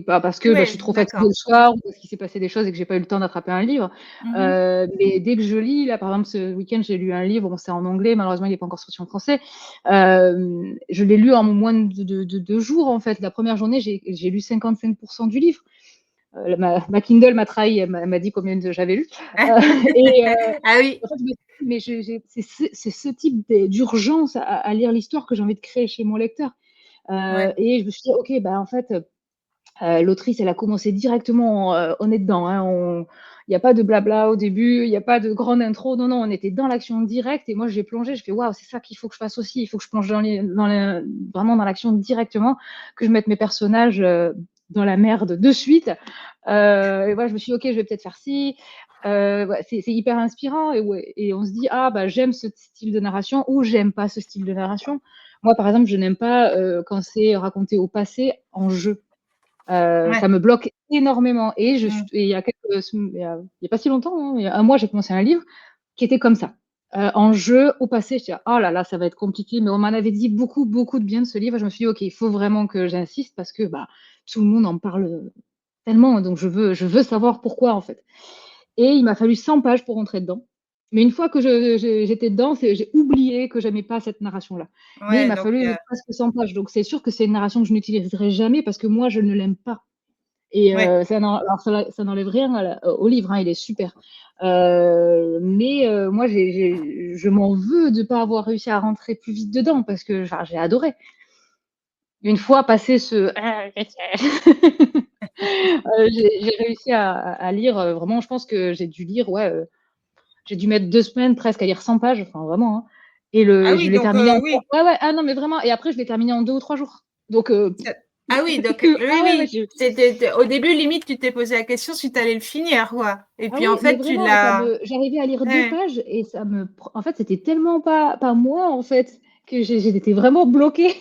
Parce que, bah, je Ouais, suis trop d'accord. fatiguée le soir ou parce qu'il s'est passé des choses et que j'ai pas eu le temps d'attraper un livre. Mmh mh. Mais dès que je lis, là, par exemple, ce week-end, j'ai lu un livre, bon, c'est en anglais, malheureusement, il est pas encore sorti en français. Je l'ai lu en moins de 2 jours, en fait. La première journée, j'ai lu 55 du livre. Ma Kindle m'a trahi, elle m'a dit combien j'avais lu. Heu et Ah oui, en fait, je me suis dit: «Mais c'est ce type d'urgence à lire l'histoire que j'ai envie de créer chez mon lecteur». Ouais. Et je me suis dit: «OK, bah, en fait, l'autrice, elle a commencé directement, on est dedans, hein, il y a pas de blabla au début, il y a pas de grande intro. Non, non, on était dans l'action directe et moi j'ai plongé, je fais: «Waouh, c'est ça qu'il faut que je fasse aussi. Il faut que je plonge vraiment dans l'action directement, que je mette mes personnages, dans la merde de suite». Et voilà, je me suis dit: «OK, je vais peut-être faire ci». Ouais, c'est hyper inspirant et ouais et on se dit: «Ah bah, j'aime ce style de narration» ou «J'aime pas ce style de narration». Moi, par exemple, je n'aime pas, quand c'est raconté au passé en jeu. Ouais. Ça me bloque énormément et Mmh. il y a quelques sem il y a pas si longtemps, hein, il y a 1 mois, j'ai commencé un livre qui était comme ça. En jeu, au passé, j'étais là: «Oh là là, ça va être compliqué», mais on m'en avait dit beaucoup, beaucoup de bien de ce livre et je me suis dit: «OK, il faut vraiment que j'insiste parce que, bah, tout le monde en parle, tellement, donc je veux savoir pourquoi, en fait». Et il m'a fallu 100 pages pour rentrer dedans. Mais une fois que j'étais dedans, j'ai oublié que j'aimais pas cette narration-là. Mais il Ouais, m'a donc fallu presque 100 pages, donc c'est sûr que c'est une narration que je n'utiliserai jamais parce que moi, je ne l'aime pas. Et ouais. ça n'enlève rien au livre, hein, il est super. Mais moi, je m'en veux de pas avoir réussi à rentrer plus vite dedans parce que enfin, j'ai adoré. Une fois passé ce j'ai réussi à lire, vraiment, je pense que j'ai dû lire, ouais, j'ai dû mettre 2 semaines presque à lire 100 pages, enfin vraiment, hein. Ah Je oui, l'ai donc terminé en oui. 3 ouais, ouais, ah non, mais vraiment et après je l'ai terminé en 2 ou 3 jours. Donc Ça ah oui, c'est donc que oui, ah ouais, ouais, oui. C'était au début, limite, tu t'es posé la question si tu allais le finir, quoi. Et ah puis, oui, en mais fait, tu vraiment, l'as j'arrivais à lire 2 ouais, pages et en fait, c'était tellement pas moi, en fait, que j'étais vraiment bloquée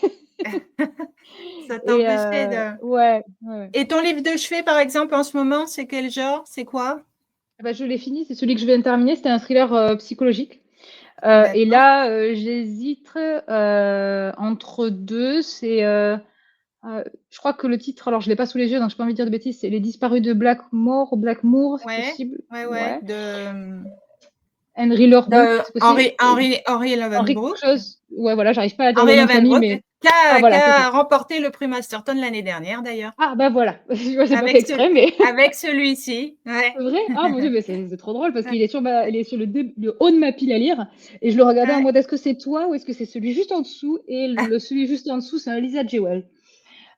ça et t'empêchait de ouais, ouais, ouais. et ton livre de chevet, par exemple, en ce moment, c'est quel genre? C'est quoi? Ah bah, je l'ai fini, c'est celui que je viens de terminer, c'était un thriller, psychologique, et D'accord. là, j'hésite, entre 2, je crois que le titre, alors je l'ai pas sous les yeux, donc j'ai pas envie de dire de bêtises, c'est Les Disparus de Blackmore ou Blackmoor, c'est Ouais, possible? ouais, ouais, Ouais. Henry Lorbook, de c'est possible? Henri Henri Lovenbrook. quelque chose. Ouais, voilà, j'arrive pas à dire le Henri nom de famille, Lovenbrook, mais ah qui voilà, c'est ça. a remporté le prix Masterton l'année dernière, d'ailleurs, Ah bah voilà, tu vois, j'ai pas fait avec ce exprès, mais avec celui-ci, ouais. c'est vrai? Ah mon Dieu, mais c'est trop drôle parce qu'il est il est sur le haut de ma pile à lire et je le regardais en Ouais, mode: «Est-ce que c'est toi ou est-ce que c'est celui juste en dessous?» et celui juste en dessous, c'est un Lisa Jewell.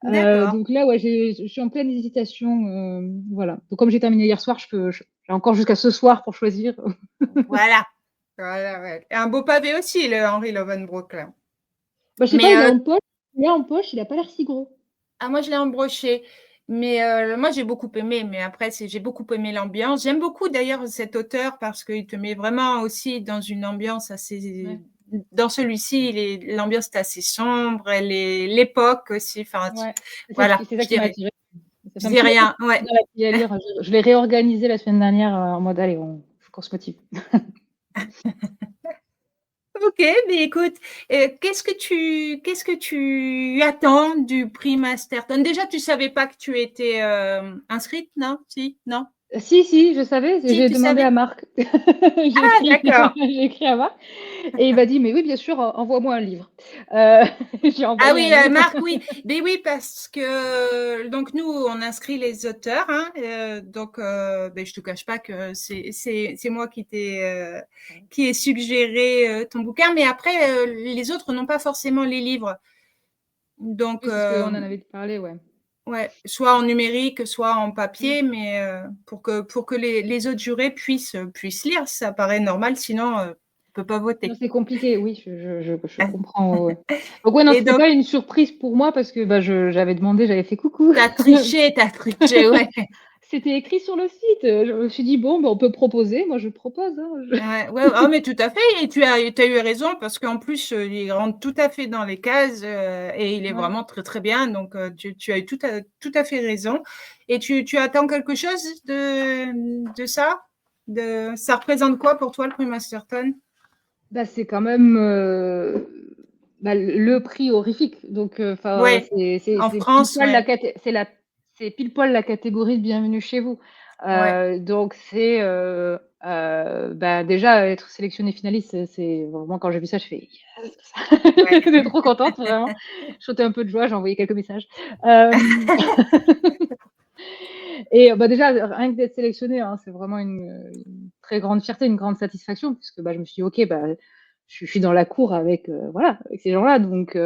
d'accord, Donc là, ouais, je suis en pleine hésitation, voilà. Donc comme j'ai terminé hier soir, j'ai encore jusqu'à ce soir pour choisir. voilà. Voilà, ouais. Et un beau pavé aussi, le Henri Lovenbrook, là. Bah, je sais pas, Mais il est en poche, il a pas l'air si gros. ah moi je l'ai embroché, mais moi j'ai beaucoup aimé, mais après j'ai beaucoup aimé l'ambiance. J'aime beaucoup d'ailleurs cet auteur parce qu'il te met vraiment aussi dans une ambiance assez Ouais, dans celui-ci, l'ambiance est assez sombre, elle est l'époque aussi, enfin tu ouais, voilà, c'est ça qui m'a attirée. Ça fait je un dis petit moment rien, que ouais. j'ai dans la pile à lire. Je l'ai réorganisé la semaine dernière, en mode: «Allez, on faut qu'on se motive». OK, mais écoute, qu'est-ce que tu attends du prix Masterton? Déjà, tu savais pas que tu étais, inscrite, non? Si? Non? Si, si, je savais, Si, j'ai tu demandé à savais? Marc. Ah d'accord! J'ai écrit à Marc et il m'a dit: «Mais oui, bien sûr, envoie-moi un livre». Heu, j'ai Ah envoyé oui, un livre. Marc, oui. Mais oui, parce que donc nous, on inscrit les auteurs, hein, donc beh, je te cache pas que c'est moi qui ai suggéré, ton bouquin, mais après, les autres n'ont pas forcément les livres. Donc Oui, c'est ce qu'on en avait parlé, ouais. ouais, soit en numérique, soit en Mmh. papier, mais pour que les autres jurés puissent lire, ça paraît normal, sinon, on peut pas Non, voter. c'est compliqué, oui, je comprends, ouais, ouais. Donc ouais, non, Et c'était donc pas une surprise pour moi parce que, bah, j'avais demandé, j'avais fait: «Coucou». tu as triché, ouais. C'était écrit sur le site, je me suis dit: «Bon, bah, on peut proposer». Moi, je propose, hein, je Ouais, ouais, ah mais tout à fait et tu as eu raison parce qu'en plus, il rentre tout à fait dans les cases, et il est ouais. vraiment très, très bien donc tu as eu tout à fait raison et tu attends quelque chose de ça? Ça représente quoi pour toi le prix Masterton? Bah, c'est quand même, bah, le prix horrifique donc enfin, Ouais, en France, ouais, c'est pile poil la catégorie de Bienvenue chez vous. ouais, Donc bah, déjà être sélectionnée finaliste, c'est vraiment quand j'ai vu ça, je fais: «Yes!» ouais. J'étais trop contente vraiment. Je sautais un peu de joie, j'ai envoyé quelques messages. Hem Et bah, déjà, rien que d'être sélectionnée, hein, c'est vraiment une très grande fierté, une grande satisfaction puisque, bah, je me suis dit: «OK, bah, je suis dans la cour avec, voilà, avec ces gens-là», donc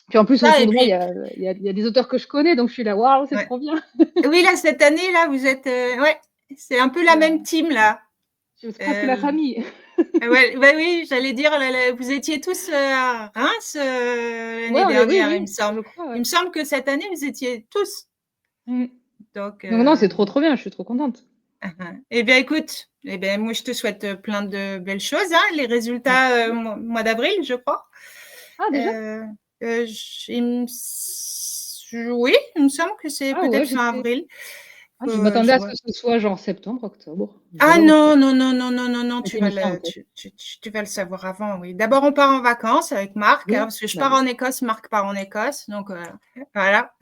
Puis en plus, Ça autour et de moi, puis il y a des auteurs que je connais, donc je suis là: «Waouh, c'est ouais. trop bien!» Oui, là, cette année, là, vous êtes, ouais, c'est un peu la même Voilà, team, là. c'est presque la Heu, famille. ouais, bah, oui, j'allais dire vous étiez tous, à Reims, Ouais, l'année on est oui, dernière, il me oui, semble. je crois, Il ouais. me semble que cette année, vous étiez tous. Mmh. Donc Donc non, c'est trop, trop bien, je suis trop contente. eh bien, écoute, eh bien, moi, je te souhaite, plein de belles choses, hein. Les résultats, Merci. mois d'avril, je crois. Ah déjà? Heu j il me s oui, il me semble que c'est Ah ouais, peut-être fin avril. je m'attendais Je à ce vois. que ce soit genre septembre, octobre. Je sais Ah pas pourquoi. non, non, non, non, non, non, non, C'était mes ça en tête. tu vas le savoir avant, oui. D'abord, on part en vacances avec Marc, hein, Oui, parce que je bah pars oui. en Écosse, Marc part en Écosse, donc voilà.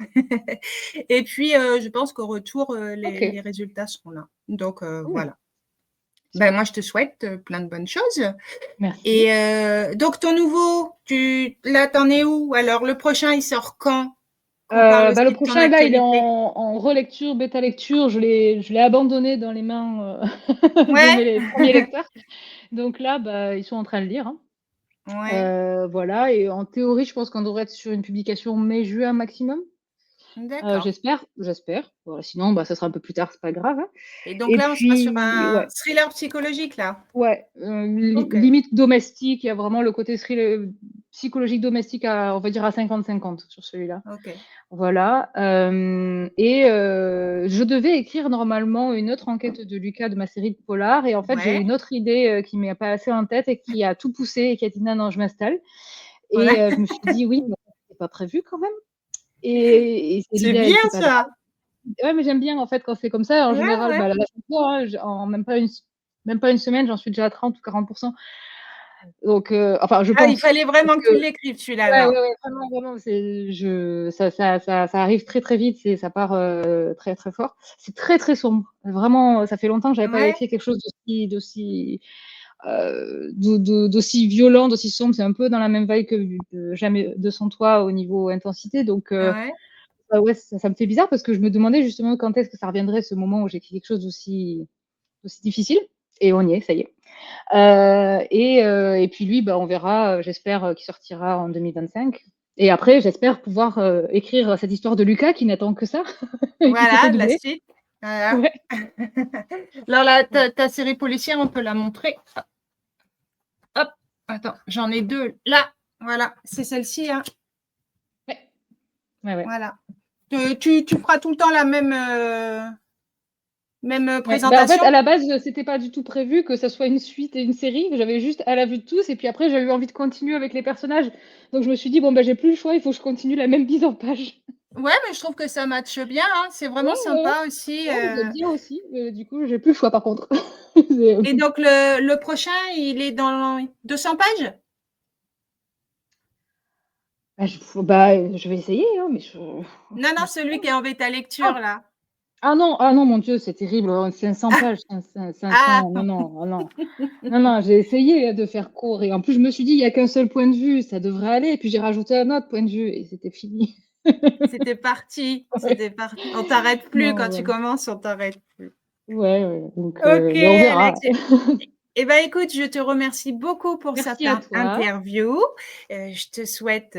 Et puis, je pense qu'au retour, les OK, résultats seront là. Donc cool. voilà. Ben, moi, je te souhaite, plein de bonnes choses Merci. et donc ton nouveau, là, tu en es où? Alors le prochain, il sort quand? Qu'on parle Bah, le aussi de ton prochain, là, il est actualité. en relecture, bêta lecture. Je l'ai abandonné dans les mains, de Ouais? mes premiers lecteurs. Donc là, bah, ils sont en train de lire, hein. Ouais, Voilà et en théorie, je pense qu'on devrait être sur une publication mai-juin maximum. d'accord. J'espère. Voilà, sinon, bah, ça sera un peu plus tard, c'est pas grave, hein. Et donc Et là, on sera sur puis un ouais, thriller psychologique, là? ouais, OK, limite domestique, il y a vraiment le côté psychologique domestique à on va dire à 50-50 sur celui-là. OK. Voilà, et je devais écrire normalement une autre enquête de Lucas de ma série de polar et en fait, j'ai eu Ouais, une autre idée, qui m'est passée en tête et qui a tout poussé et qui a dit: «Non, non, je m'installe» et ouais. je me suis dit: «Oui, mais c'était pas prévu quand même» et C'est l'idée, elle bien était pas grave. ça. Ouais, mais j'aime bien en fait quand c'est comme ça. En Ouais, général, ouais. bah, là, je vois, hein, en même pas une semaine, j'en suis déjà à 30 ou 40. Donc enfin, je Ah, il pense. fallait Parce vraiment que que tu l'écrives celui-là ouais, alors? ouais, ouais, vraiment, vraiment, ça arrive très, très vite, ça part, très, très fort. C'est très, très sombre. Vraiment, ça fait longtemps que j'avais pas Ouais, écrit quelque chose d'aussi violent, d'aussi sombre. C'est un peu dans la même vibe que Jamais de sans toi au niveau intensité. Donc ouais, ouais, ça me fait bizarre parce que je me demandais justement quand est-ce que ça reviendrait ce moment où j'écris quelque chose d'aussi difficile et on y est, ça y est. Et puis lui, bah, on verra, j'espère, qu'il sortira en 2025 et après j'espère pouvoir, écrire cette histoire de Lucas qui n'attend que ça et qui s'est fait voilà la doubler. suite. Voilà. Ouais, Alors là, ouais, ta série policière, on peut la montrer. Hop, attends, j'en ai 2 là. Voilà, c'est celle-ci, hein. ouais, ouais, ouais. Voilà. Tu feras tout le temps la même, Ouais, bah, en fait, présentation? à la base, c'était pas du tout prévu que ça soit une suite et une série. J'avais juste à la vue de tous et puis après j'ai eu envie de continuer avec les personnages. Donc je me suis dit: «Bon, bah, j'ai plus le choix, il faut que je continue la même mise en page». Ouais, mais je trouve que ça matche bien, hein. C'est Ouais, vraiment ouais, ouais. sympa aussi, Ouais, j'aime bien aussi, du coup, j'ai plus le choix par contre. C'est, et donc le prochain, il est dans 200 pages? je vais essayer, hein, mais Non, non, je sais pas. celui qui est en bêta lecture Ah! là. Ah non, mon Dieu, c'est terrible, 500 pages, 500, Ah! non, non, oh non. Non, non, j'ai essayé de faire court et en plus je me suis dit: «Il y a qu'un seul point de vue, ça devrait aller» et puis j'ai rajouté un autre point de vue et c'était fini. C'était parti, Ouais. c'était parti. On t'arrête plus Non, quand tu voilà. commences, on t'arrête plus. Ouais, ouais, donc OK, bah, on verra. Alex. Eh ben, écoute, je te remercie beaucoup pour cette Merci à toi. interview. Je te souhaite,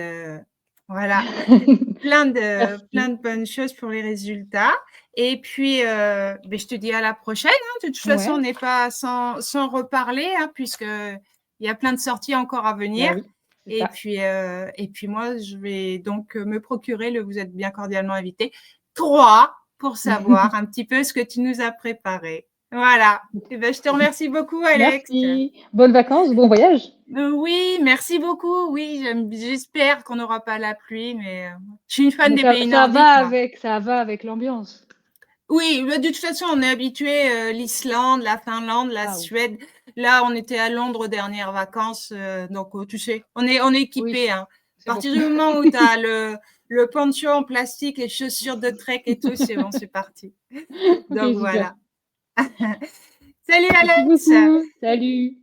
voilà, plein Merci. de bonnes choses pour les résultats et puis, beh, je te dis à la prochaine, hein. De toute façon, on Ouais, n'est pas sans reparler, hein, puisqu'il y a plein de sorties encore à venir bah, oui, c'est ça. et puis moi, je vais donc, me procurer le Vous êtes bien cordialement invité 3 pour savoir un petit peu ce que tu nous as préparé. Voilà. Et ben, je te remercie beaucoup, Alex. Merci. Bonnes vacances, bon voyage. Oui, merci beaucoup. Oui, j'espère qu'on n'aura pas la pluie, mais je suis une fan Mais des pays ça nordiques, va moi. avec l'ambiance. Oui, bah, de toute façon, on est habitué, l'Islande, la Finlande, la Waouh! Suède. Là, on était à Londres aux dernières vacances, donc tu sais, on est Oui, équipés, hein. À c'est bon. partir du moment où tu as le poncho en plastique, les chaussures de trek et tout, c'est bon, c'est parti. OK, Donc super. voilà. Salut Merci Alex! beaucoup. Salut.